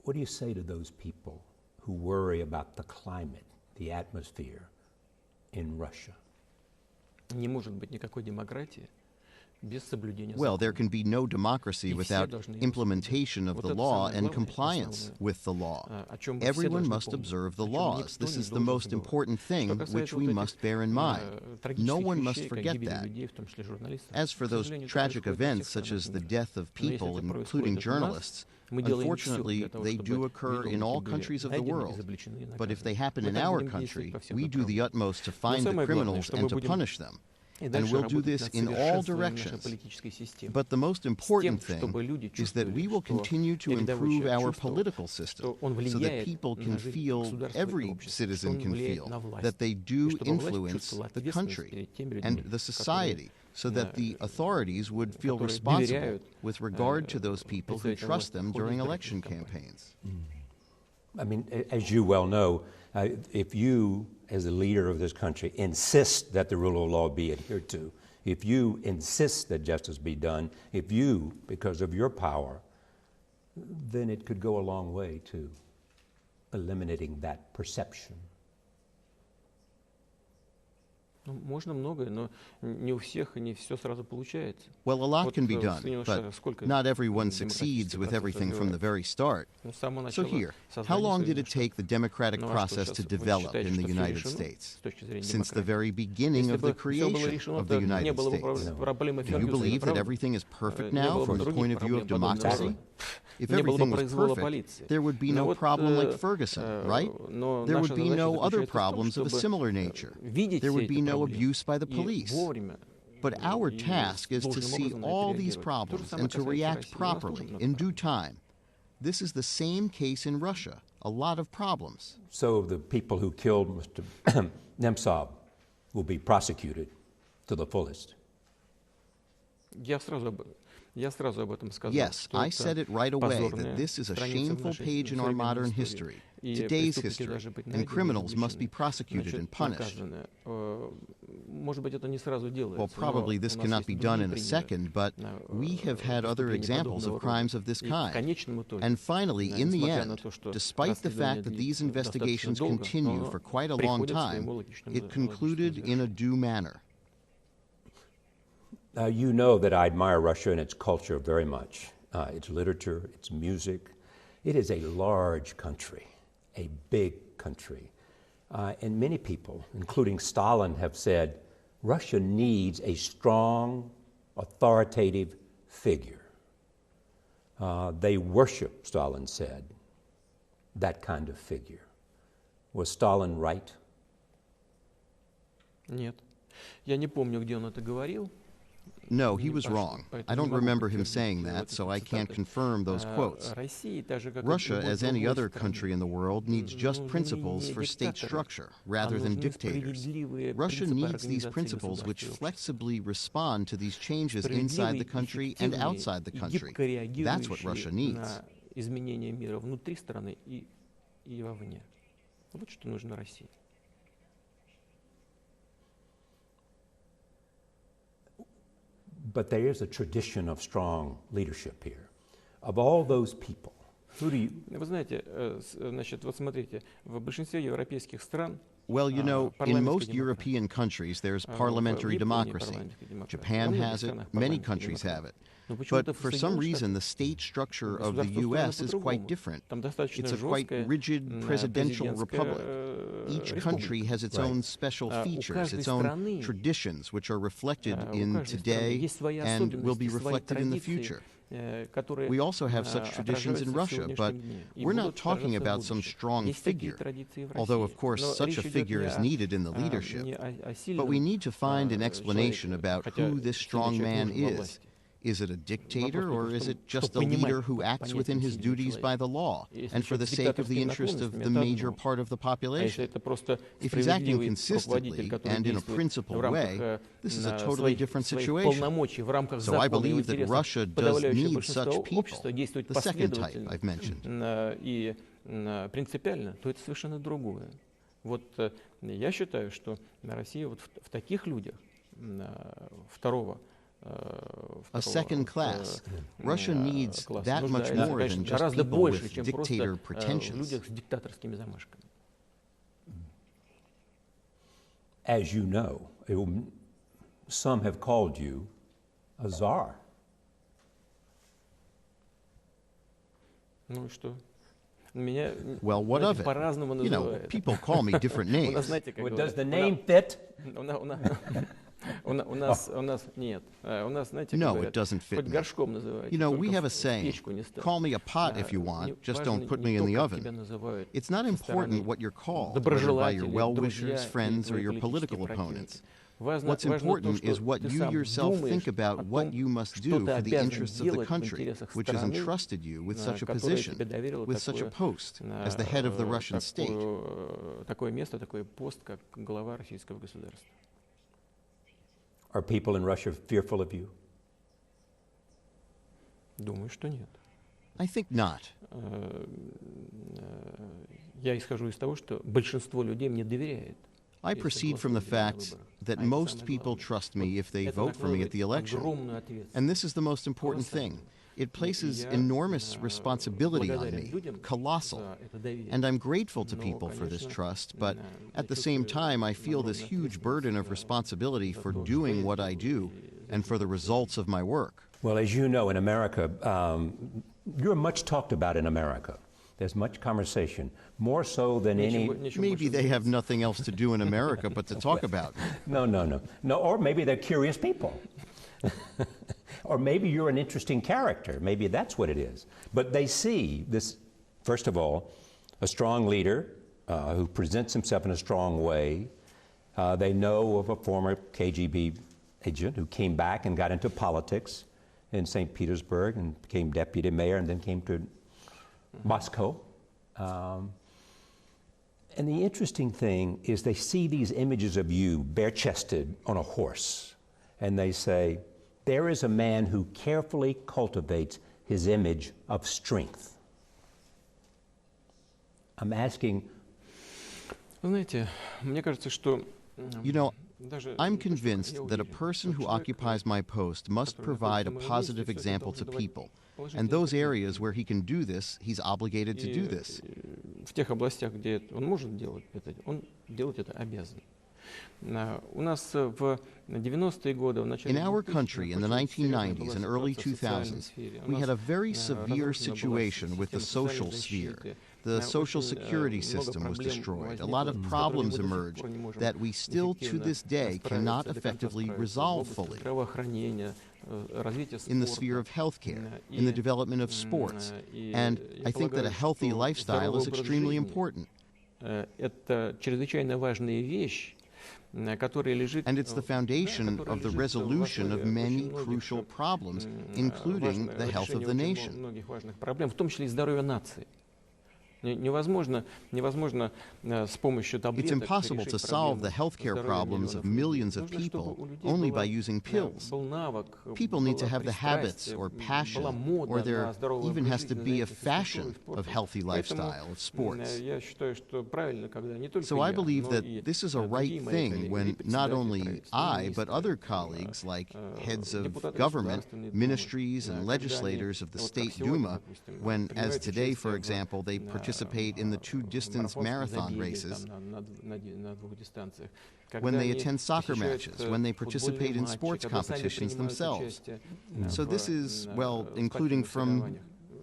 What do you say to those people who worry about the climate, the atmosphere in Russia? Не может быть никакой демократии без соблюдения Well, there закона. can be no democracy И все without должны его implementation of Вот the это law самое and главное, compliance основное, with the law. о чем мы все Everyone должны must помнить, observe the о чем laws. никто This не is the должен most забывать. important Что thing касается which we вот must этих bear in mind. No трагических one must вещей, как forget гибель that. людей, в том числе журналистов, As for к those сожалению, это tragic происходит во events, всех such as странах the мира. death of Но если people, это including происходит у нас, journalists, мы делаем все unfortunately, для того, they чтобы do occur in all виновники countries были of the найдены, world. изобличены и But if they наказаны. happen Мы in так our будем действовать country, по всем we do the направлениям. utmost to Но find the самое главное, criminals что and мы to будем punish them. и And дальше we'll do работать this над in all совершенствованием нашей directions. политической системы. But the most С тем, important чтобы thing люди is that we чувствовали, will что continue to передовой improve человек our чувствовал, political system что он so that влияет people на can жизнь feel, государства и every общества, что citizen он can влияет feel, на власть, that they и do чтобы власть influence чувствовала the ответственность country перед теми and людьми, the society, so that the которые authorities would feel которые responsible доверяют, with regard to those people who представителям trust власти them в ходе during избирательных election кампаний. campaigns. I mean, as you well know, if you, as the leader of this country, insist that the rule of law be adhered to, if you insist that justice be done, if you, because of your power, then it could go a long way to eliminating that perception. Ну, можно многое, но не у всех и не все сразу получается. Well, a lot Вот can be в done, Соединенных but Штатах сколько not everyone демократический succeeds with процесс everything from the развивается? very start. Ну, с самого So начала here, how создания long did it Соединенных Штатов. take the democratic Ну, а что process сейчас to вы develop считаете, in the что всё United решено States? с точки зрения Since the демократии? very beginning Если of the бы всё было creation решено, of the то не United было бы States? проблемы Do you Фергюсона, believe that правда? everything is perfect Не now было бы from the других point of view of проблем подобного democracy? рода. If Не было бы everything was произвола perfect, полиции. there would be Но no вот, problem like Ferguson, right? но There наша would be задача no other заключается в том, problems of a чтобы similar nature. видеть There все would эти be no проблемы abuse by the и police. вовремя But our и task is to должным see образом на all это these реагировать. То же problems самое and to касается react России. У нас тоже properly много in due проблем. time. This is the same case in Russia. A lot of problems. So the people who killed Mr. Nemtsov will be prosecuted to the fullest. Я сразу об этом сказал. Yes, что I это said it right away позорная that this is a страница в shameful нашей page in our modern современной history, истории. И today's преступники history, должны быть and найдены и criminals must be заключены. prosecuted and Значит, punished. наказаны. Может быть, это не сразу делается. Well, probably но this у нас cannot есть be другие done in a примеры, second, but we have had other преступлений examples подобного of crimes рода. of this И в kind. конечном итоге, And finally, in the несмотря на end, то, что despite the расследование fact that these длится достаточно investigations долго, continue но for quite a long приходит к time, своему логичному it concluded in a due manner. You know that I admire Russia and its culture very much, its literature, its music. It is a large country, a big country. And many people, including Stalin, have said Russia needs a strong, authoritative figure. They worship, Stalin said, that kind of figure. Was Stalin right? Нет. Я не помню, где он это говорил. No, he was wrong. I don't remember him saying that, so I can't confirm those quotes. Russia, as any other country in the world, needs just principles for state structure rather than dictators. Russia needs these principles which flexibly respond to these changes inside the country and outside the country. That's what Russia needs. Изменения мира внутри страны и вовне. Вот что нужно России. But there is a tradition of strong leadership here. Of all those people, who do you... Вы знаете, значит, вот смотрите, в большинстве европейских стран Well, you know, in most European countries, there's parliamentary democracy. Japan has it, many countries have it. But for some reason, the state structure of the U.S. is quite different. It's a quite rigid presidential republic. Each country has its own special features, its own traditions, which are reflected in today and will be reflected in the future. We also have such traditions in Russia, but we're not talking about some strong figure, although, of course, such a figure is needed in the leadership. But we need to find an explanation about who this strong man is. Is it a dictator, or is it just a leader who acts within his duties by the law and for the sake of the interest of the major part of the population? If he's acting consistently and in a principled way, this is a totally different situation. So I believe that Russia does need such people, the second type I've mentioned. И принципиально, то это совершенно другое. Вот я считаю, что Россия вот в таких людях a second class. Russia needs that much more than just people with dictator pretensions. As you know, some have called you a czar. Ну и что? Меня Well, what of it? по-разному You know, называют. people call me different names. Does the name fit? У нас нет. У нас, знаете, No, говорят, it doesn't fit хоть me. горшком называйте. You know, we только have a в saying, печку не ставь. call me a pot if you want, just don't put me in the oven. It's not important what you're called, whether by your well-wishers, friends, or your political opponents. What's important is what you yourself think about what you must do for the interests of the country, which has entrusted you with such a position, with such a post, as the head of the Russian state. Такое место, такой пост, как глава российского государства. Are people in Russia fearful of you? Думаю, что нет. I think not. Я исхожу из того, что большинство людей мне доверяет. I proceed from the fact that most people trust me if they vote for me at the election. And this is the most important thing. It places enormous responsibility on me, colossal. And I'm grateful to people for this trust, but at the same time, I feel this huge burden of responsibility for doing what I do and for the results of my work. Well, as you know, in America, you're much talked about in America. There's much conversation, more so than any... Maybe they have nothing else to do in America but to talk about me. No, or maybe they're curious people. Or maybe you're an interesting character. Maybe that's what it is. But they see this, first of all, a strong leader who presents himself in a strong way. They know of a former KGB agent who came back and got into politics in St. Petersburg and became deputy mayor and then came to Moscow. And the interesting thing is they see these images of you bare-chested on a horse, and they say, there is a man who carefully cultivates his image of strength. I'm asking... Знаете, мне кажется, что... You know, I'm convinced that a person who occupies my post must provide a positive example to people. And those areas where he can do this, he's obligated to do this. В тех областях, где он может делать это, он делать это обязан. In our country, in the 1990s and early 2000s, we had a very severe situation with the social sphere. The social security system was destroyed. A lot of problems emerged that we still, to this day, cannot effectively resolve fully. In the sphere of healthcare, in the development of sports, and I think that a healthy lifestyle is extremely important. Это чрезвычайно важная вещь, And it's the foundation of the resolution of many crucial problems, including the health of the nation. В том числе и здоровья нации. Невозможно с помощью таблеток. It's impossible to solve the healthcare problems of millions of people only by using pills. People need to have the habits or passion, or there even has to be a fashion of healthy lifestyle, of sports. So I believe that this is a right thing when not only I, but other colleagues like heads of government, ministries, and legislators of the State Duma, when, as today, for example, they participate in the two distance marathon races, when they attend soccer matches, when they participate in sports competitions themselves. So this is, well, including from,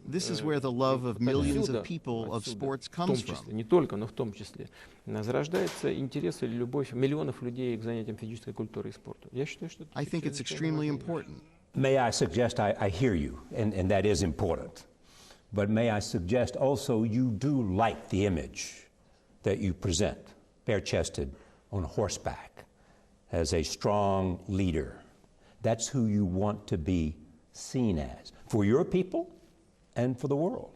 this is where the love of millions of people of sports comes from. Не только, но в том числе. Зарождается интерес или любовь миллионов людей к занятиям физической культурой и спорту. Я считаю, что это I think it's extremely important. May I suggest, I hear you, and that is important. But may I suggest also you do like the image that you present, bare-chested, on horseback, as a strong leader. That's who you want to be seen as, for your people and for the world.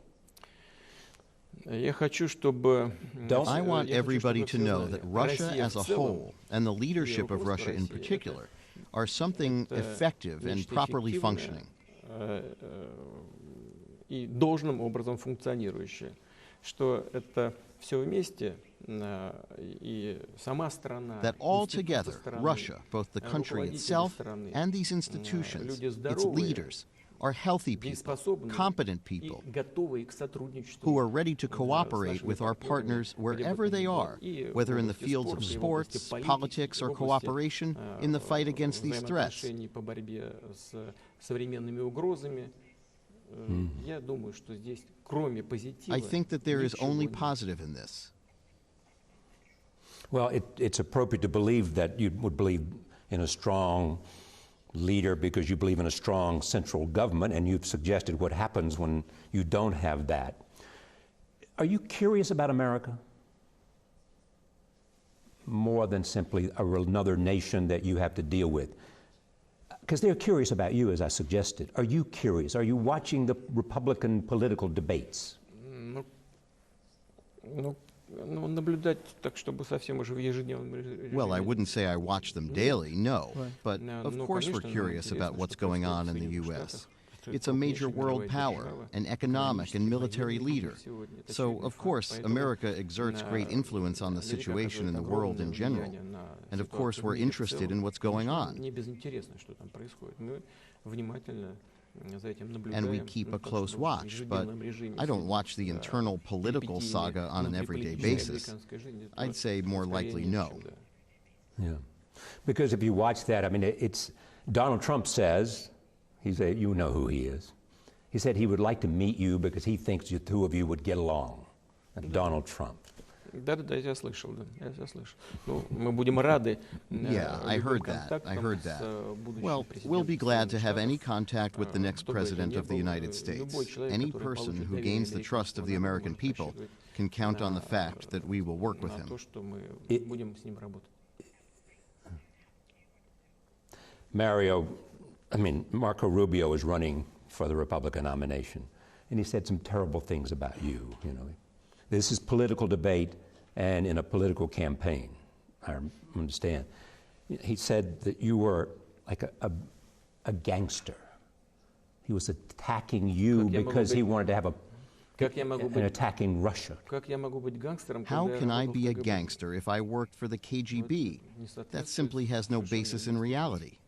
Я хочу, чтобы... I want everybody to know that Russia as a whole, and the leadership of Russia in particular, are something effective and properly functioning. И должным образом функционирующее, что это все вместе и сама страна, that all together, Russia, both the country itself and these institutions, its leaders, are healthy people, competent people, who are ready to cooperate with our partners wherever they are, whether in the fields of sports, politics, or cooperation in the fight against these threats. I think that there is only positive in this. Well, it's appropriate to believe that you would believe in a strong leader because you believe in a strong central government, and you've suggested what happens when you don't have that. Are you curious about America? More than simply another nation that you have to deal with? Because they're curious about you, as I suggested. Are you curious? Are you watching the Republican political debates? Well, I wouldn't say I watch them daily, no. But of course we're curious about what's going on in the U.S. It's a major world power, an economic and military leader. So, of course, America exerts great influence on the situation in the world in general. And of course we're interested in what's going on. And we keep a close watch, but I don't watch the internal political saga on an everyday basis. I'd say more likely no. Yeah. Because if you watch that, I mean, it's Donald Trump says, you know who he is. He said he would like to meet you because he thinks the two of you would get along. And Donald Trump. Да, я слышал, да, я слышал. Ну, мы будем рады. Yeah, I heard that. Well, we'll be glad to have any contact with the next president of the United States. Any person who gains the trust of the American people can count on the fact that we will work with him. Marco Rubio is running for the Republican nomination, and he said some terrible things about you, you know. This is political debate and in a political campaign, I understand. He said that you were like a gangster. He was attacking you because he wanted to have an attacking Russia. How can I be a gangster if I worked for the KGB? That simply has no basis in reality.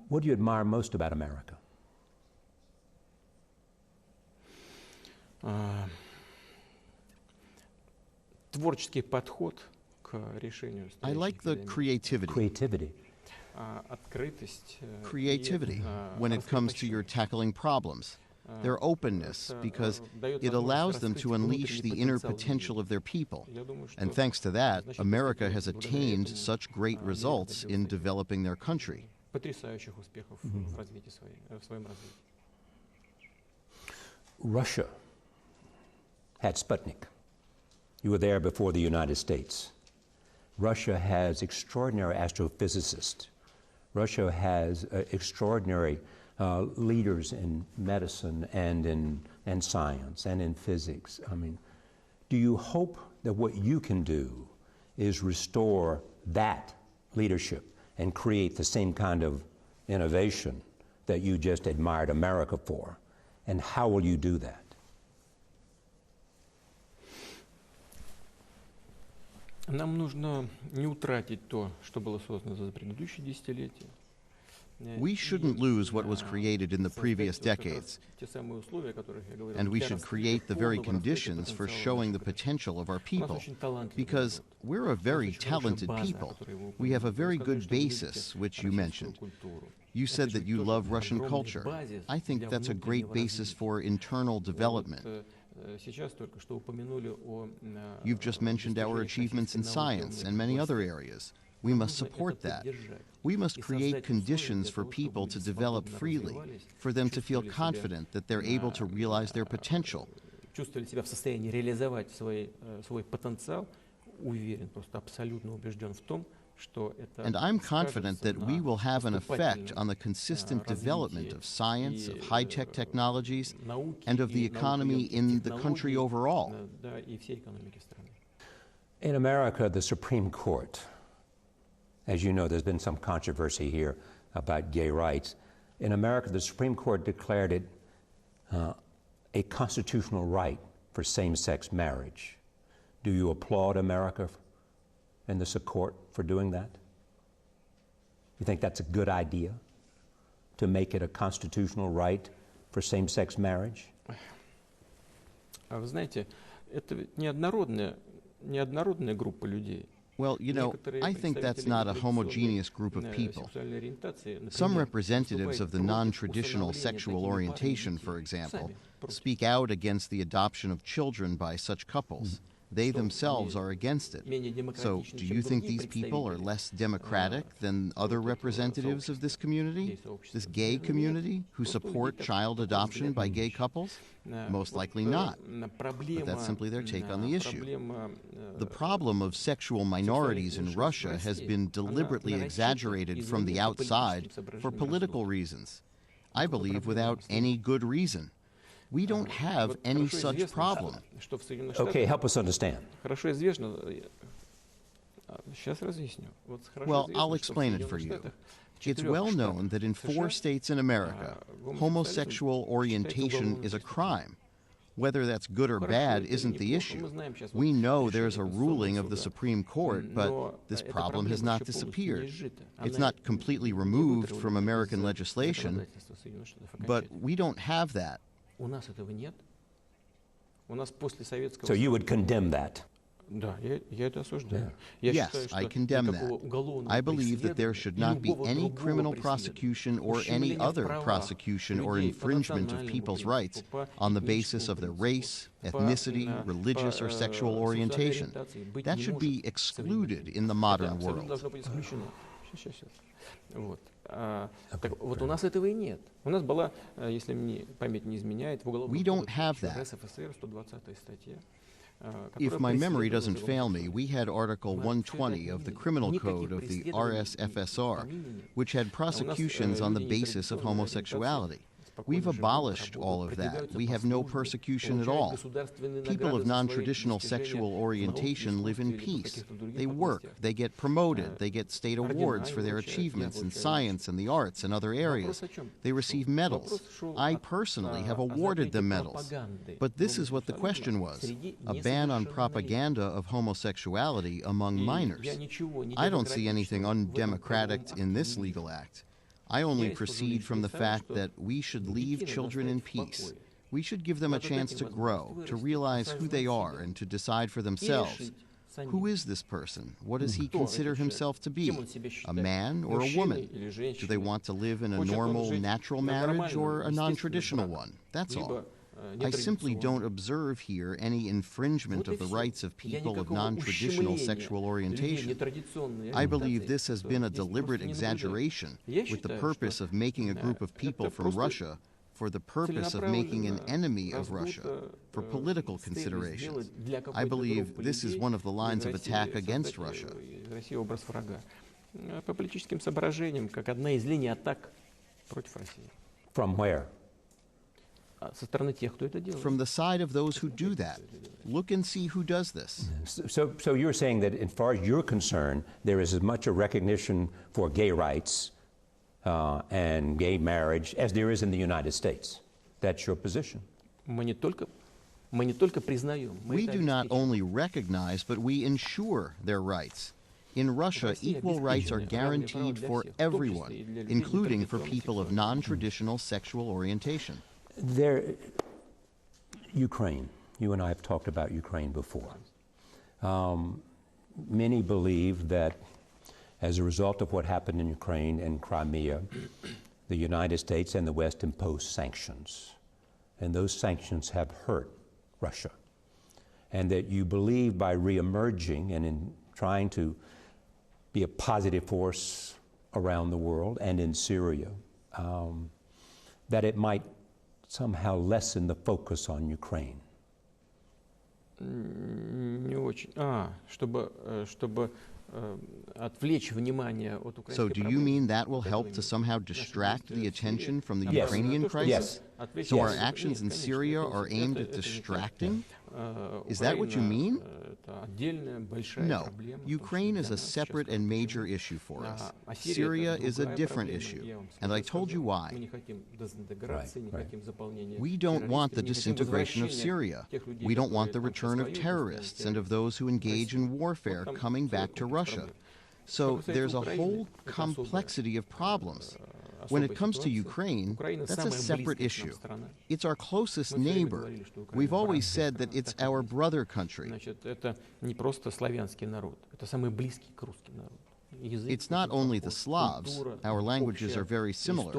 What do you admire most about America? Творческий подход к решению. I like the creativity when it comes to your tackling problems. Their openness, because it allows them to unleash the inner potential of their people. And thanks to that, America has attained such great results in developing their country. Потрясающих успехов в развитии в своем развитии. Russia had Sputnik. You were there before the United States. Russia has extraordinary astrophysicists. Russia has extraordinary leaders in medicine and in science and in physics. I mean, do you hope that what you can do is restore that leadership and create the same kind of innovation that you just admired America for? And how will you do that? Нам нужно не утратить то, что было создано за предыдущие десятилетия. We shouldn't lose what was created in the previous decades, and we should create the very conditions for showing the potential of our people, because we're a very talented people. We have a very good basis, which you mentioned. You said that you love Russian culture. I think that's a great basis for internal development. You've just mentioned our achievements in science and many other areas. We must support that. We must create conditions for people to develop freely, for them to feel confident that they're able to realize their potential. Чувствовали себя в состоянии реализовать свой потенциал, уверен, просто абсолютно убежден в том, что это. And I'm confident that we will have an effect on the consistent development of science, of high-tech technologies, and of the economy in the country overall. In America, the Supreme Court, as you know, there's been some controversy here about gay rights. In America, the Supreme Court declared it a constitutional right for same-sex marriage. Do you applaud America and the court for doing that? You think that's a good idea, to make it a constitutional right for same-sex marriage? Вы знаете, это неоднородная группа людей. Well, you know, I think that's not a homogeneous group of people. Some representatives of the non-traditional sexual orientation, for example, speak out against the adoption of children by such couples. They themselves are against it. So, do you think these people are less democratic than other representatives of this community, this gay community, who support child adoption by gay couples? Most likely not. But that's simply their take on the issue. The problem of sexual minorities in Russia has been deliberately exaggerated from the outside for political reasons. I believe without any good reason. We don't have any such problem. Okay, help us understand. Well, I'll explain it for you. It's well known that in 4 states in America, homosexual orientation is a crime. Whether that's good or bad isn't the issue. We know there's a ruling of the Supreme Court, but this problem has not disappeared. It's not completely removed from American legislation, but we don't have that. So you would condemn that? Yes, I condemn that. I believe that there should not be any criminal prosecution or any other prosecution or infringement of people's rights on the basis of their race, ethnicity, religious, or sexual orientation. That should be excluded in the modern world. Так вот у нас этого и нет. У нас была, если мне память не изменяет, в Уголовном кодексе РСФСР 120-я статья. If my memory doesn't fail me, we had Article 120 of the Criminal Code of the RSFSR, which had prosecutions on the basis of homosexuality. We've abolished all of that. We have no persecution at all. People of non-traditional sexual orientation live in peace. They work, they get promoted, they get state awards for their achievements in science and the arts and other areas. They receive medals. I personally have awarded them medals. But this is what the question was: a ban on propaganda of homosexuality among minors. I don't see anything undemocratic in this legal act. I only proceed from the fact that we should leave children in peace. We should give them a chance to grow, to realize who they are, and to decide for themselves. Who is this person? What does he consider himself to be? A man or a woman? Do they want to live in a normal, natural marriage or a non-traditional one? That's all. I simply don't observe here any infringement of the rights of people of non-traditional sexual orientation. I believe this has been a deliberate exaggeration with the purpose of making a group of people from Russia for the purpose of making an enemy of Russia for political considerations. I believe this is one of the lines of attack against Russia. From where? From the side of those who do that. Look and see who does this. So you're saying that as far as you're concerned, there is as much a recognition for gay rights and gay marriage as there is in the United States. That's your position. We do not only recognize, but we ensure their rights. In Russia, equal rights are guaranteed for everyone, including for people of non-traditional sexual orientation. Ukraine. You and I have talked about Ukraine before. Many believe that as a result of what happened in Ukraine and Crimea, the United States and the West imposed sanctions. And those sanctions have hurt Russia. And that you believe by reemerging and in trying to be a positive force around the world and in Syria, that it might somehow lessen the focus on Ukraine. Не очень. Чтобы отвлечь внимание от украинской So do you mean that will help to somehow distract the attention from the Ukrainian crisis? Yes. So our actions in Syria are aimed at distracting? Is that what you mean? No. Ukraine is a separate and major issue for us. Syria is a different issue. And I told you why. We don't want the disintegration of Syria. We don't want the return of terrorists and of those who engage in warfare coming back to Russia. So there's a whole complexity of problems. When it comes to Ukraine, that's a separate issue. It's our closest neighbor. We've always said that it's our brother country. It's not only the Slavs. Our languages are very similar.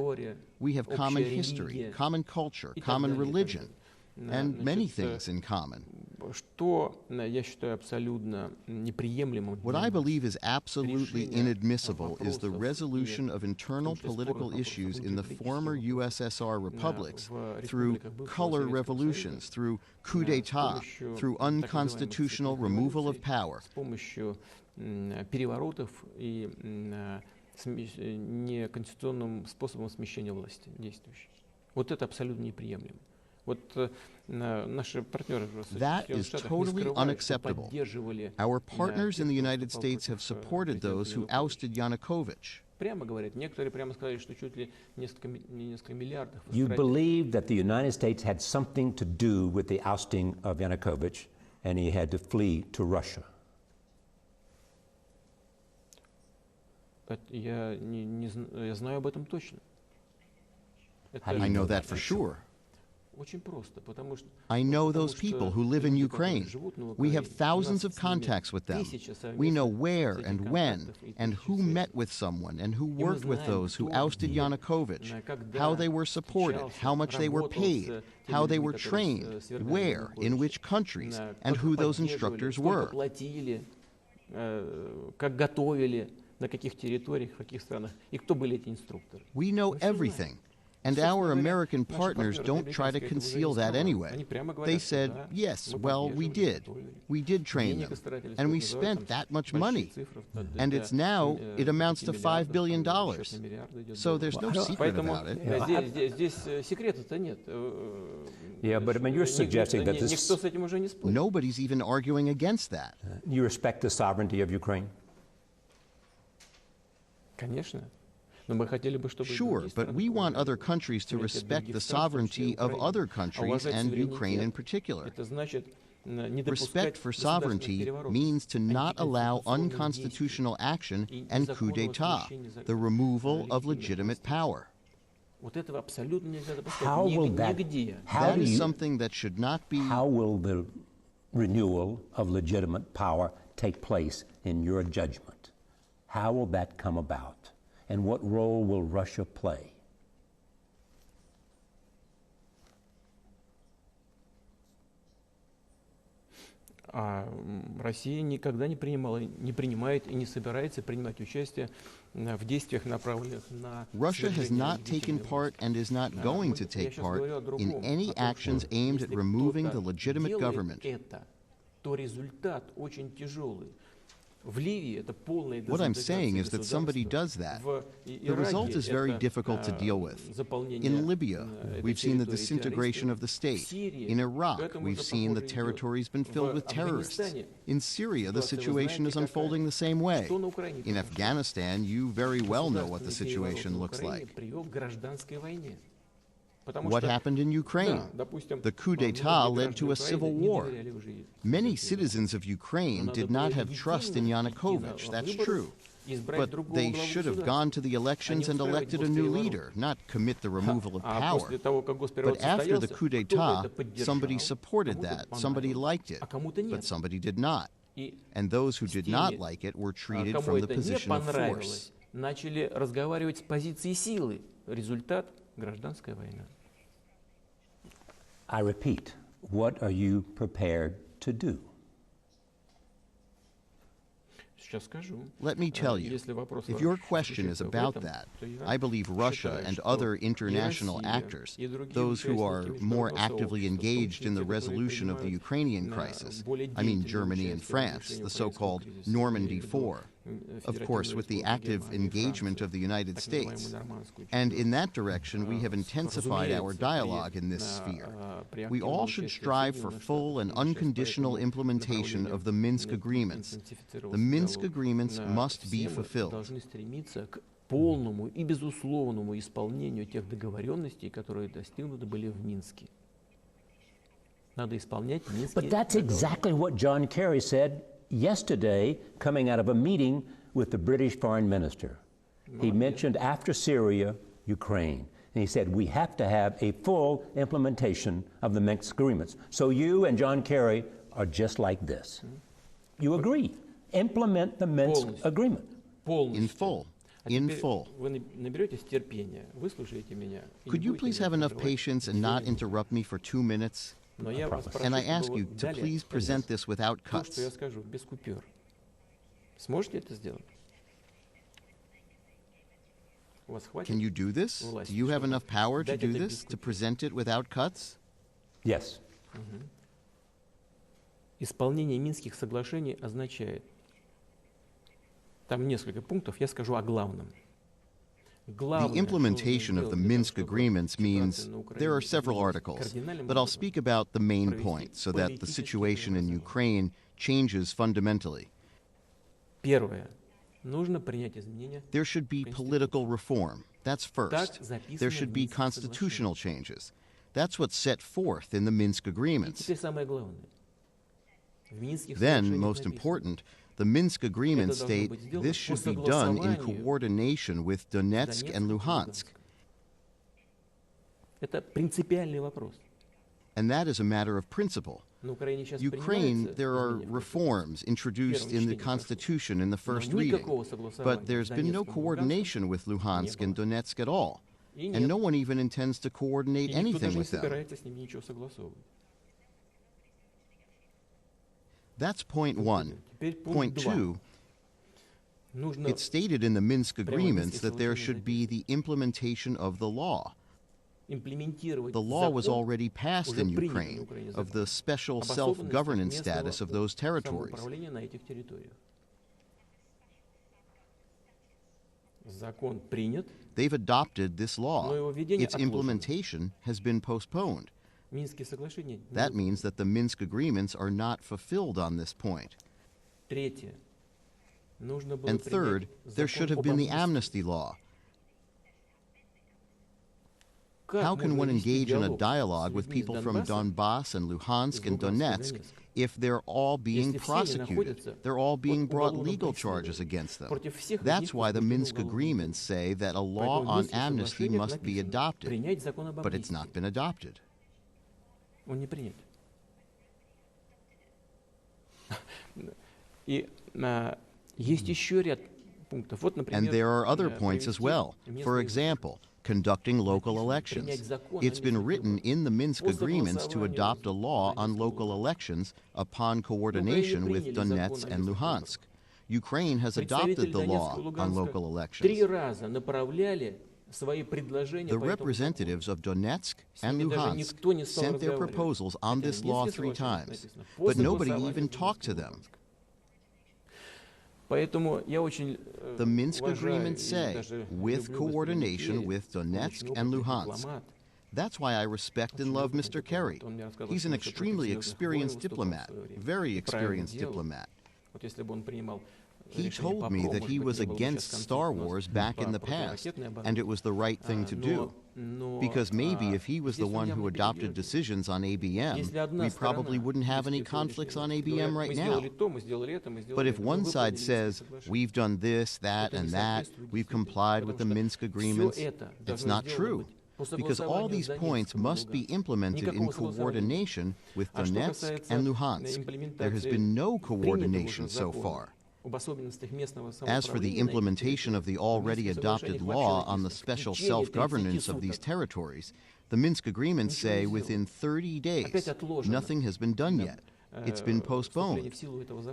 We have common history, common culture, common religion, and many things in common. What I believe is absolutely inadmissible is the resolution of internal political issues in the former USSR republics through color revolutions, through coup d'etat, through unconstitutional removal of power. Переворотов и неконституционным способом смещения власти действующей. Вот это абсолютно неприемлемо. That is totally unacceptable. Our partners in the United States have supported those who ousted Yanukovych. You believe that the United States had something to do with the ousting of Yanukovych, and he had to flee to Russia. I know that for sure. I know those people who live in Ukraine. We have thousands of contacts with them. We know where and when, and who met with someone, and who worked with those who ousted Yanukovych, how they were supported, how much they were paid, how they were trained, where, in which countries, and who those instructors were. We know everything. And our American partners don't try to conceal that anyway. They said, yes, well, we did. We did train them. And we spent that much money. And it amounts to $5 billion. So there's no secret about it. Yeah, but I mean, you're suggesting that this... Nobody's even arguing against that. You respect the sovereignty of Ukraine? Sure, but we want other countries to respect the sovereignty of other countries, and Ukraine in particular. Respect for sovereignty means to not allow unconstitutional action and coup d'etat, the removal of legitimate power. How will that is something that should not be... How will the renewal of legitimate power take place in your judgment? How will that come about? And what role will Russia play? Россия никогда не принимает и не собирается принимать участие в действиях, направленных на... Russia has not taken part and is not going to take part in any actions aimed at removing the legitimate government. То результат очень тяжелый. What I'm saying is that somebody does that. The result is very difficult to deal with. In Libya, we've seen the disintegration of the state. In Iraq, we've seen the territory's been filled with terrorists. In Syria, the situation is unfolding the same way. In Afghanistan, you very well know what the situation looks like. What happened in Ukraine? The coup d'etat led to a civil war. Many citizens of Ukraine did not have trust in Yanukovych, that's true. But they should have gone to the elections and elected a new leader, not commit the removal of power. But after the coup d'etat, somebody supported that, somebody liked it, but somebody did not. And those who did not like it were treated from the position of force. Начали разговаривать с позиции силы. Результат — гражданская война. I repeat, what are you prepared to do? Let me tell you, if your question is about that, I believe Russia and other international actors, those who are more actively engaged in the resolution of the Ukrainian crisis, I mean Germany and France, the so-called Normandy 4, of course with the active engagement of the United States. And in that direction, we have intensified our dialogue in this sphere. We all should strive for full and unconditional implementation of the Minsk agreements. The Minsk agreements must be fulfilled. Полному и безусловному исполнению тех договоренностей, которые достигнуты были в Минске. Надо исполнять Минские договоренности. But that's exactly what John Kerry said yesterday, coming out of a meeting with the British Foreign Minister. He mentioned after Syria, Ukraine. And he said, we have to have a full implementation of the Minsk agreements. So you and John Kerry are just like this. You agree. Implement the Minsk agreement. In full. In full. Could you please have enough patience and not interrupt me for 2 minutes? And I ask you to please present this without cuts. Can you do this? Do you have enough power to do this, to present it without cuts? Yes. Исполнение Минских соглашений означает, там несколько пунктов, я скажу о главном. The implementation of the Minsk agreements means there are several articles, but I'll speak about the main point so that the situation in Ukraine changes fundamentally. Первое. Нужно принять изменения. There should be political reform. That's first. There should be constitutional changes. That's what's set forth in the Minsk agreements. Теперь самое главное. Then, most important, the Minsk agreements state this should be done in coordination with Donetsk and Luhansk. Это принципиальный вопрос. And that is a matter of principle. Ukraine, there are reforms introduced in the constitution in the first reading, but there's been no coordination with Luhansk and Donetsk at all, and no one even intends to coordinate anything with them. That's point one. Point two, it's stated in the Minsk agreements that there should be the implementation of the law. The law was already passed in Ukraine of the special self-governance status of those territories. They've adopted this law. Its implementation has been postponed. That means that the Minsk agreements are not fulfilled on this point. And third, there should have been the amnesty law. How can one engage in a dialogue with people from Donbass and Luhansk and Donetsk if they're all being prosecuted? They're all being brought legal charges against them. That's why the Minsk agreements say that a law on amnesty must be adopted, but it's not been adopted. And there are other points as well. For example, conducting local elections. It's been written in the Minsk agreements to adopt a law on local elections upon coordination with Donetsk and Luhansk. Ukraine has adopted the law on local elections. The representatives of Donetsk and Luhansk sent their proposals on this law 3 times, but nobody even talked to them. The Minsk agreements say, with coordination with Donetsk and Luhansk. That's why I respect and love Mr. Kerry. He's an extremely experienced diplomat, very experienced diplomat. He told me that he was against Star Wars back in the past, and it was the right thing to do. Because maybe if he was the one who adopted decisions on ABM, we probably wouldn't have any conflicts on ABM right now. But if one side says, we've done this, that, and that, we've complied with the Minsk agreements, it's not true. Because all these points must be implemented in coordination with Donetsk and Luhansk. There has been no coordination so far. As for the implementation of the already adopted law on the special self-governance of these territories, the Minsk agreements say within 30 days. Nothing has been done yet. It's been postponed.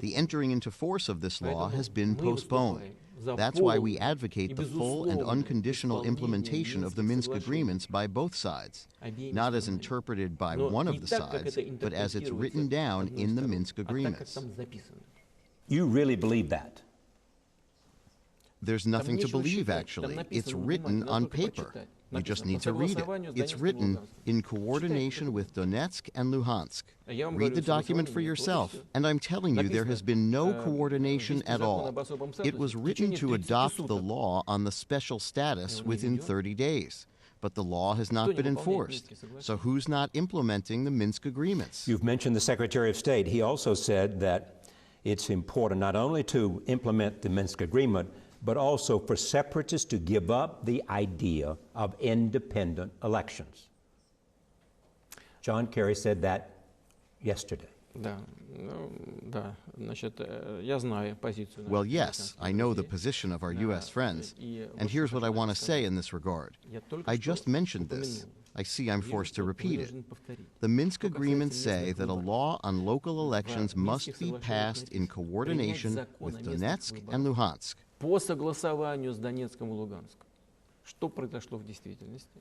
The entering into force of this law has been postponed. That's why we advocate the full and unconditional implementation of the Minsk agreements by both sides, not as interpreted by one of the sides, but as it's written down in the Minsk agreements. You really believe that? There's nothing to believe, actually. It's written on paper. You just need to read it. It's written in coordination with Donetsk and Luhansk. Read the document for yourself. And I'm telling you, there has been no coordination at all. It was written to adopt the law on the special status within 30 days. But the law has not been enforced. So who's not implementing the Minsk agreements? You've mentioned the Secretary of State. He also said that it's important not only to implement the Minsk agreement, but also for separatists to give up the idea of independent elections. John Kerry said that yesterday. Well, yes, I know the position of our U.S. friends, and here's what I want to say in this regard. I just mentioned this. I see I'm forced to repeat it. The Minsk agreements say that a law on local elections must be passed in coordination with Donetsk and Luhansk.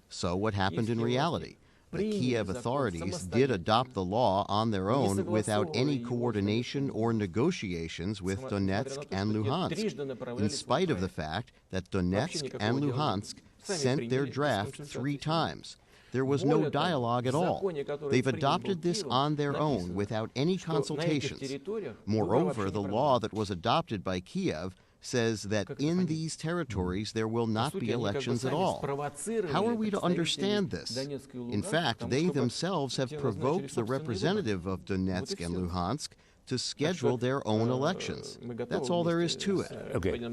So what happened in reality? The Kiev authorities did adopt the law on their own without any coordination or negotiations with Donetsk and Luhansk, in spite of the fact that Donetsk and Luhansk sent their draft 3 times. There was no dialogue at all. They've adopted this on their own without any consultations. Moreover, the law that was adopted by Kiev says that in these territories there will not be elections at all. How are we to understand this? In fact, they themselves have provoked the representative of Donetsk and Luhansk to schedule their own elections. That's all there is to it. Okay.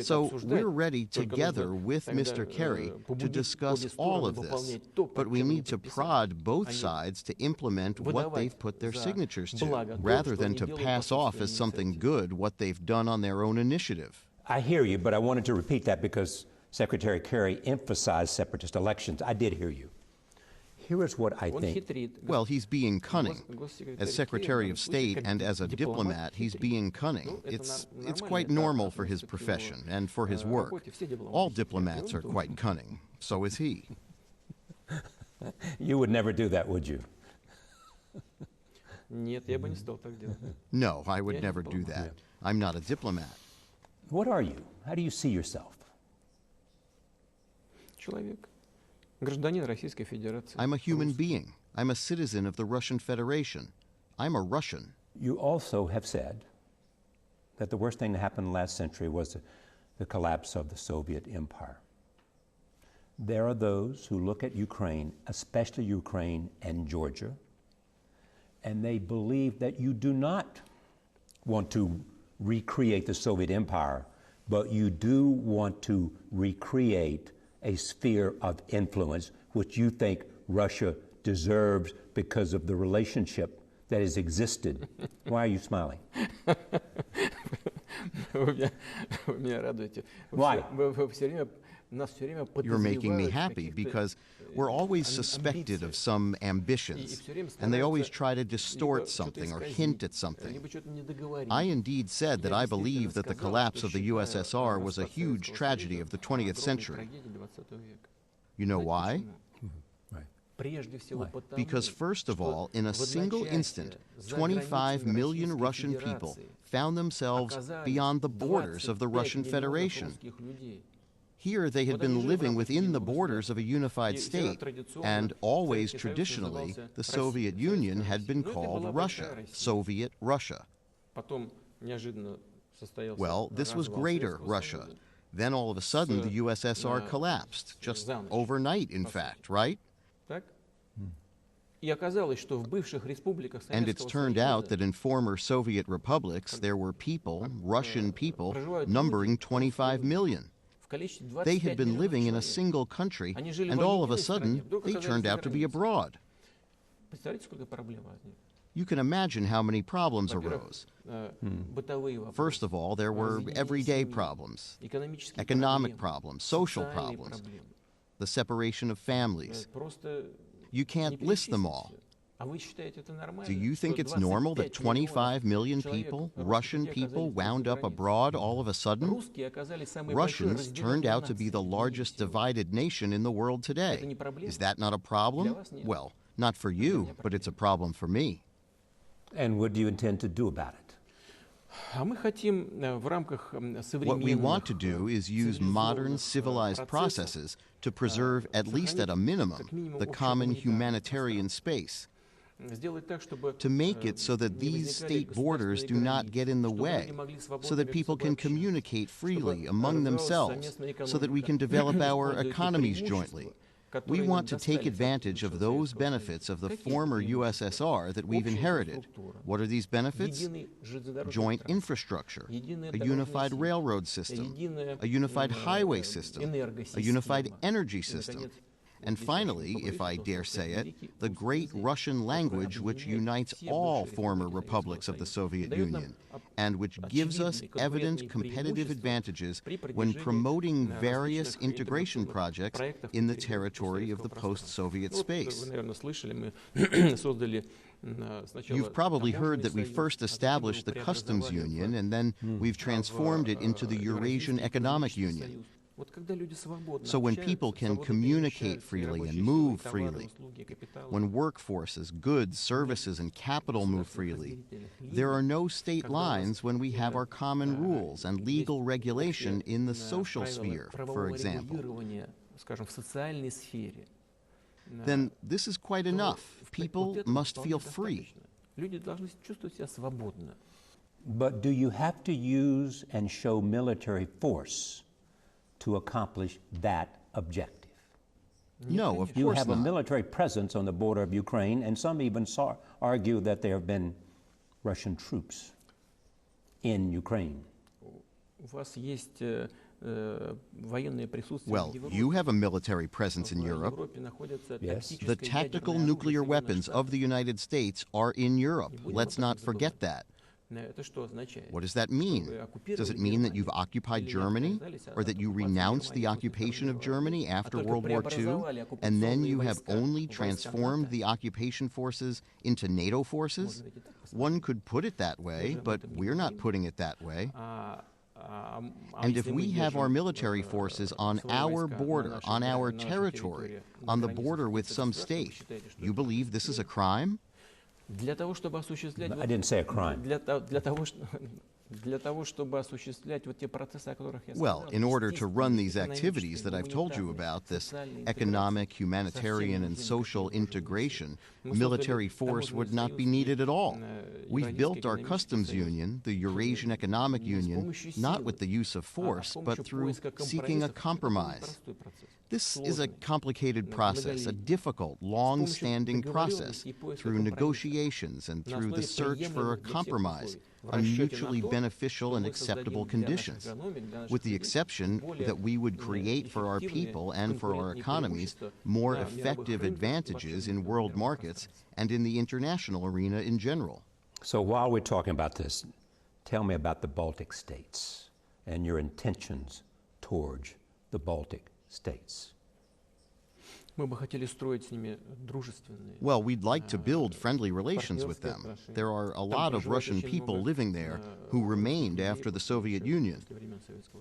So we're ready together with Mr. Kerry to discuss all of this, but we need to prod both sides to implement what they've put their signatures to, rather than to pass off as something good what they've done on their own initiative. I hear you, but I wanted to repeat that because Secretary Kerry emphasized separatist elections. I did hear you. Here is what I think. Well, he's being cunning. As Secretary of State and as a diplomat, he's being cunning. It's quite normal for his profession and for his work. All diplomats are quite cunning. So is he. You would never do that, would you? No, I would never do that. I'm not a diplomat. What are you? How do you see yourself? I'm a human being. I'm a citizen of the Russian Federation. I'm a Russian. You also have said that the worst thing that happened last century was the collapse of the Soviet Empire. There are those who look at Ukraine, especially Ukraine and Georgia, and they believe that you do not want to recreate the Soviet Empire, but you do want to recreate a sphere of influence which you think Russia deserves because of the relationship that has existed. Why are you smiling? Why? You're making me happy because we're always suspected of some ambitions, and they always try to distort something or hint at something. I indeed said that I believe that the collapse of the USSR was a huge tragedy of the 20th century. You know why? Because first of all, in a single instant, 25 million Russian people found themselves beyond the borders of the Russian Federation. Here they had been living within the borders of a unified state, and always traditionally the Soviet Union had been called Russia, Soviet Russia. Well, this was Greater Russia. Then all of a sudden the USSR collapsed, just overnight in fact, right? And it's turned out that in former Soviet republics there were people, Russian people, numbering 25 million. They had been living in a single country, and all of a sudden, they turned out to be abroad. You can imagine how many problems arose. First of all, there were everyday problems, economic problems, social problems, the separation of families. You can't list them all. Do you think it's normal that 25 million people, Russian people, wound up abroad all of a sudden? Russians turned out to be the largest divided nation in the world today. Is that not a problem? Well, not for you, but it's a problem for me. And what do you intend to do about it? What we want to do is use modern civilized processes to preserve, at least at a minimum, the common humanitarian space. To make it so that these state borders do not get in the way, so that people can communicate freely among themselves, so that we can develop our economies jointly, We want to take advantage of those benefits of the former USSR that we've inherited. What are these benefits? Joint infrastructure, a unified railroad system, a unified highway system, a unified energy system, and finally, if I dare say it, the great Russian language which unites all former republics of the Soviet Union and which gives us evident competitive advantages when promoting various integration projects in the territory of the post-Soviet space. You've probably heard that we first established the customs union and then we've transformed it into the Eurasian Economic Union. So when people can communicate freely and move freely, when workforces, goods, services, and capital move freely, there are no state lines when we have our common rules and legal regulation in the social sphere, for example. Then this is quite enough. People must feel free. But do you have to use and show military force to accomplish that objective? No, of course not. You have a military presence on the border of Ukraine, and some even argue that there have been Russian troops in Ukraine. Well, you have a military presence in Europe. Yes. The tactical nuclear weapons of the United States are in Europe. Let's not forget that. What does that mean? Does it mean that you've occupied Germany, or that you renounced the occupation of Germany after World War II, and then you have only transformed the occupation forces into NATO forces? One could put it that way, but we're not putting it that way. And if we have our military forces on our border, on our territory, on the border with some state, you believe this is a crime? I didn't say a crime. Well, in order to run these activities that I've told you about, this economic, humanitarian, and social integration, military force would not be needed at all. We've built our customs union, the Eurasian Economic Union, not with the use of force, but through seeking a compromise. This is a complicated process, a difficult, long-standing process, through negotiations and through the search for a compromise on mutually beneficial and acceptable conditions, with the exception that we would create for our people and for our economies more effective advantages in world markets and in the international arena in general. So while we're talking about this, tell me about the Baltic states and your intentions towards the Baltic states. Well, we'd like to build friendly relations with them. There are a lot of Russian people living there who remained after the Soviet Union.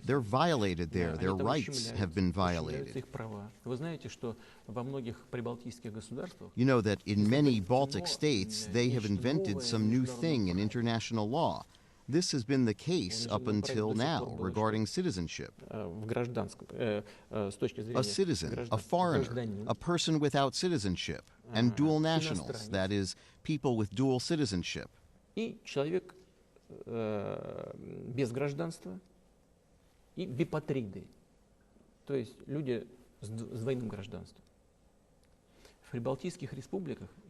They're violated there. Their rights have been violated. You know that in many Baltic states, they have invented some new thing in international law. This has been the case up until now regarding citizenship. A citizen, a foreigner, a person without citizenship, and dual nationals, that is, people with dual citizenship. The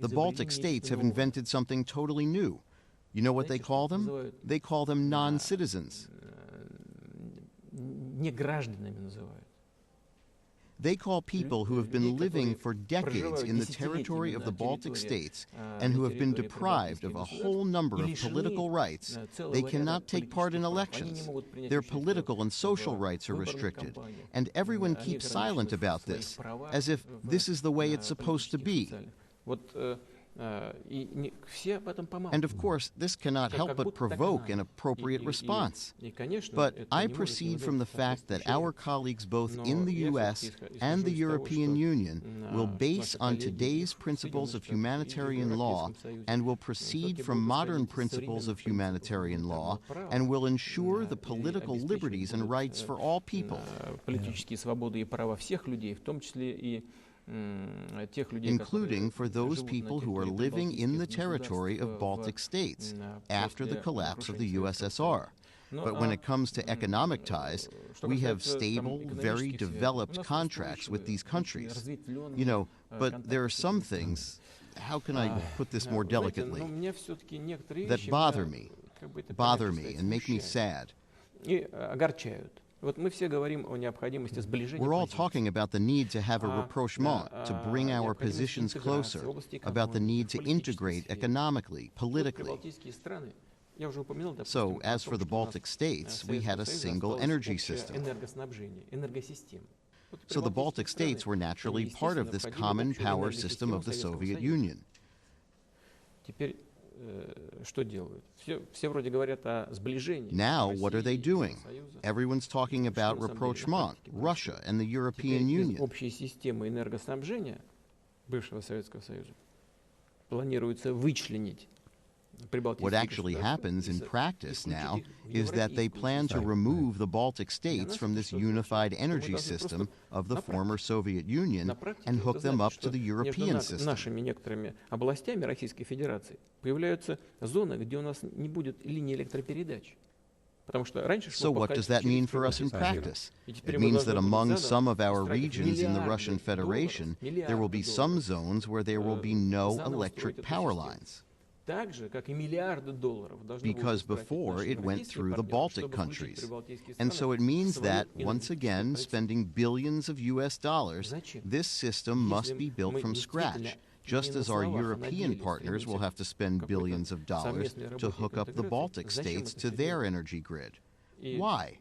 Baltic states have invented something totally new. You know what they call them? They call them non-citizens. They call people who have been living for decades in the territory of the Baltic states and who have been deprived of a whole number of political rights. They cannot take part in elections. Their political and social rights are restricted. And everyone keeps silent about this, as if this is the way it's supposed to be. And of course, this cannot help but provoke an appropriate response. But I proceed from the fact that our colleagues both in the U.S. and the European Union will base on today's principles of humanitarian law and will proceed from modern principles of humanitarian law and will ensure the political liberties and rights for all people. Including for those people who are living in the territory of Baltic states after the collapse of the USSR. But when it comes to economic ties, we have stable, very developed contracts with these countries. You know, but there are some things, how can I put this more delicately, that bother me and make me sad. We're all talking about the need to have a rapprochement, to bring our positions closer, about the need to integrate economically, politically. So, as for the Baltic states, we had a single energy system. So the Baltic states were naturally part of this common power system of the Soviet Union. Now, what are they doing? Everyone's talking about rapprochement, Russia and the European Union. What actually happens in practice now is that they plan to remove the Baltic states from this unified energy system of the former Soviet Union and hook them up to the European system. So what does that mean for us in practice? It means that among some of our regions in the Russian Federation, there will be some zones where there will be no electric power lines. Because before it went through the Baltic countries. And so it means that, once again, spending billions of US dollars, this system must be built from scratch, just as our European partners will have to spend billions of dollars to hook up the Baltic states to their energy grid. Why?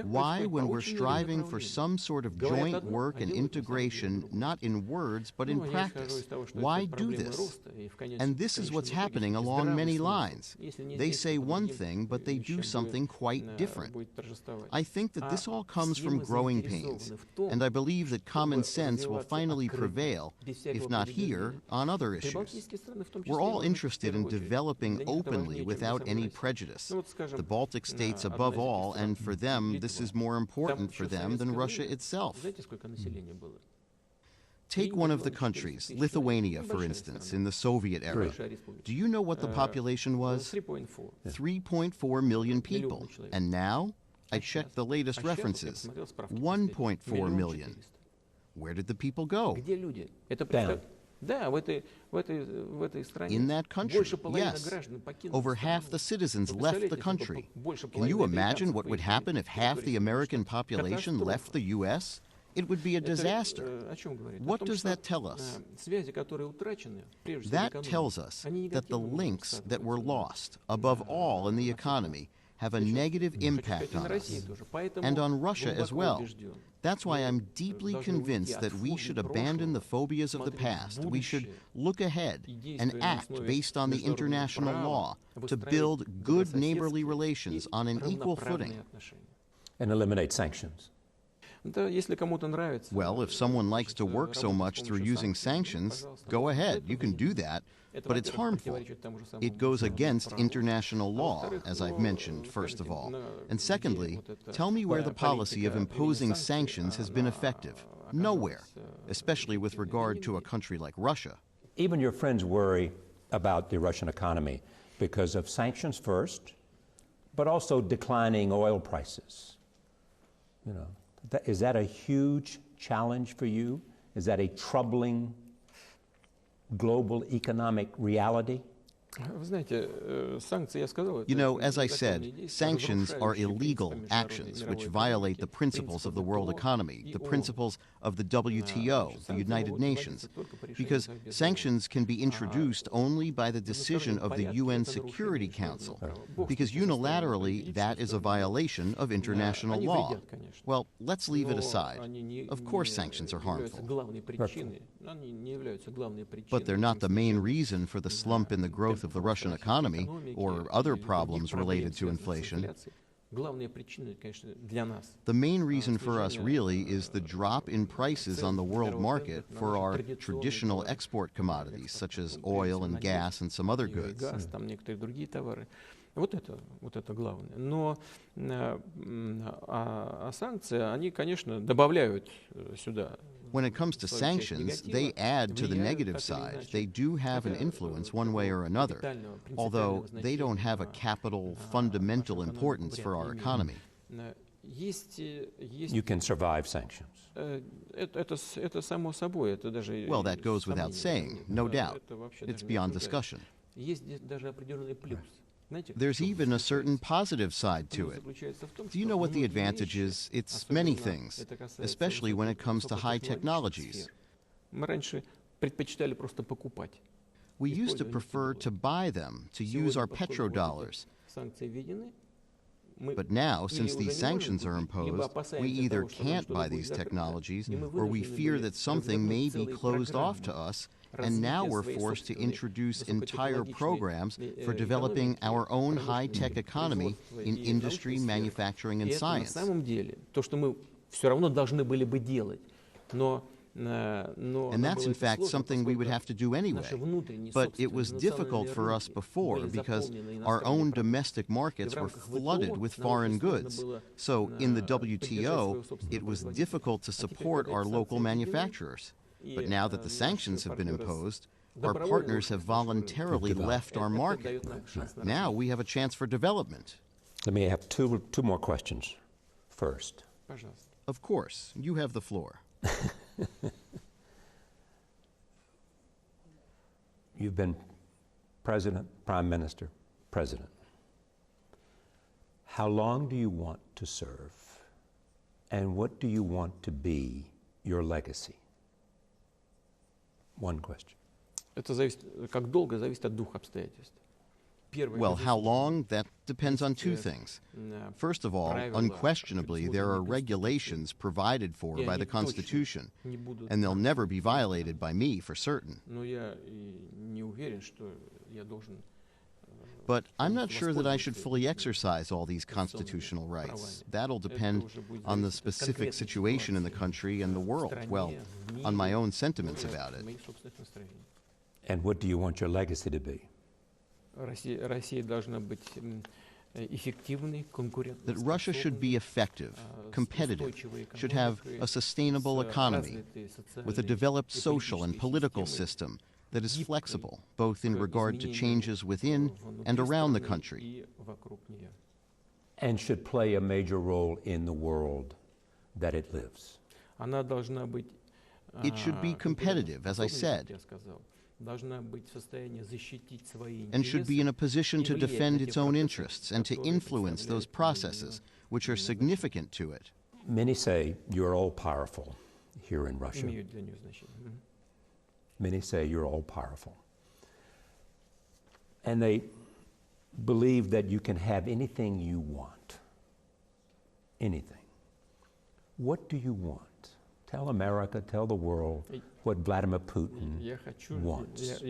Why, when we're striving for some sort of joint work and integration, not in words, but in practice? Why do this? And this is what's happening along many lines. They say one thing, but they do something quite different. I think that this all comes from growing pains, and I believe that common sense will finally prevail, if not here, on other issues. We're all interested in developing openly without any prejudice. The Baltic states above all, and for them, this is more important for them than Russia itself. Take one of the countries, Lithuania, for instance, in the Soviet era. Do you know what the population was? 3.4 million people. And now, I checked the latest references, 1.4 million. Where did the people go? Down. In that country, yes. Over half the citizens left the country. Can you imagine what would happen if half the American population left the U.S.? It would be a disaster. What does that tell us? That tells us that the links that were lost, above all in the economy, have a negative impact on us, and on Russia as well. That's why I'm deeply convinced that we should abandon the phobias of the past. We should look ahead and act based on the international law to build good neighborly relations on an equal footing. And eliminate sanctions. Well, if someone likes to work so much through using sanctions, go ahead, you can do that. But it's harmful. It goes against international law, as I've mentioned, first of all. And secondly, tell me where the policy of imposing sanctions has been effective. Nowhere, especially with regard to a country like Russia. Even your friends worry about the Russian economy because of sanctions first, but also declining oil prices. You know, is that a huge challenge for you? Is that a troubling global economic reality? You know, as I said, sanctions are illegal actions which violate the principles of the world economy, the principles of the WTO, the United Nations, because sanctions can be introduced only by the decision of the UN Security Council, because unilaterally that is a violation of international law. Well, let's leave it aside. Of course sanctions are harmful. But they're not the main reason for the slump in the growth of the Russian economy or other problems related to inflation. The main reason for us really is the drop in prices on the world market for our traditional export commodities, such as oil and gas and some other goods. Вот это главное. Но санкции, они, конечно, добавляют сюда. When it comes to sanctions, they add to the negative side. They do have an influence one way or another, although they don't have a capital, fundamental importance for our economy. You can survive sanctions. Это само собой, это даже... Well, that goes without saying, no doubt. It's beyond discussion. Есть даже определенный плюс. There's even a certain positive side to it. Do you know what the advantage is? It's many things, especially when it comes to high technologies. Мы раньше предпочитали просто покупать. We used to prefer to buy them, to use our petrodollars. Санкции введены. But now, since these sanctions are imposed, we either can't buy these technologies or we fear that something may be closed off to us, and now we're forced to introduce entire programs for developing our own high-tech economy in industry, manufacturing, and science. На самом деле, то, что мы все равно должны были бы делать, но And that's in fact something we would have to do anyway. But it was difficult for us before because our own domestic markets were flooded with foreign goods. So in the WTO, it was difficult to support our local manufacturers. But now that the sanctions have been imposed, our partners have voluntarily left our market. Now we have a chance for development. Let me have two more questions first. Of course, you have the floor. You've been president, prime minister, president. How long do you want to serve? And what do you want to be your legacy? One question. Это зависит, как долго, зависит от двух обстоятельств. Well, how long? That depends on two things. First of all, unquestionably, there are regulations provided for by the Constitution, and they'll never be violated by me for certain. But I'm not sure that I should fully exercise all these constitutional rights. That'll depend on the specific situation in the country and the world, well, on my own sentiments about it. And what do you want your legacy to be? That Russia should be effective, competitive, should have a sustainable economy, with a developed social and political system that is flexible, both in regard to changes within and around the country. And should play a major role in the world that it lives. It should be competitive, as I said, and should be in a position to defend its own interests and to influence those processes which are significant to it. Many say you're all-powerful here in Russia. Many say you're all-powerful. And they believe that you can have anything you want. Anything. What do you want? Tell America, tell the world what Vladimir Putin wants.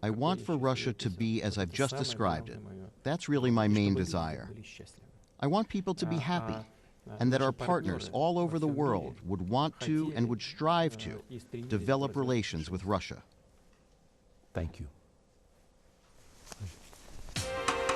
I want for Russia to be as I've just described it. That's really my main desire. I want people to be happy, and that our partners all over the world would want to and would strive to develop relations with Russia. Thank you.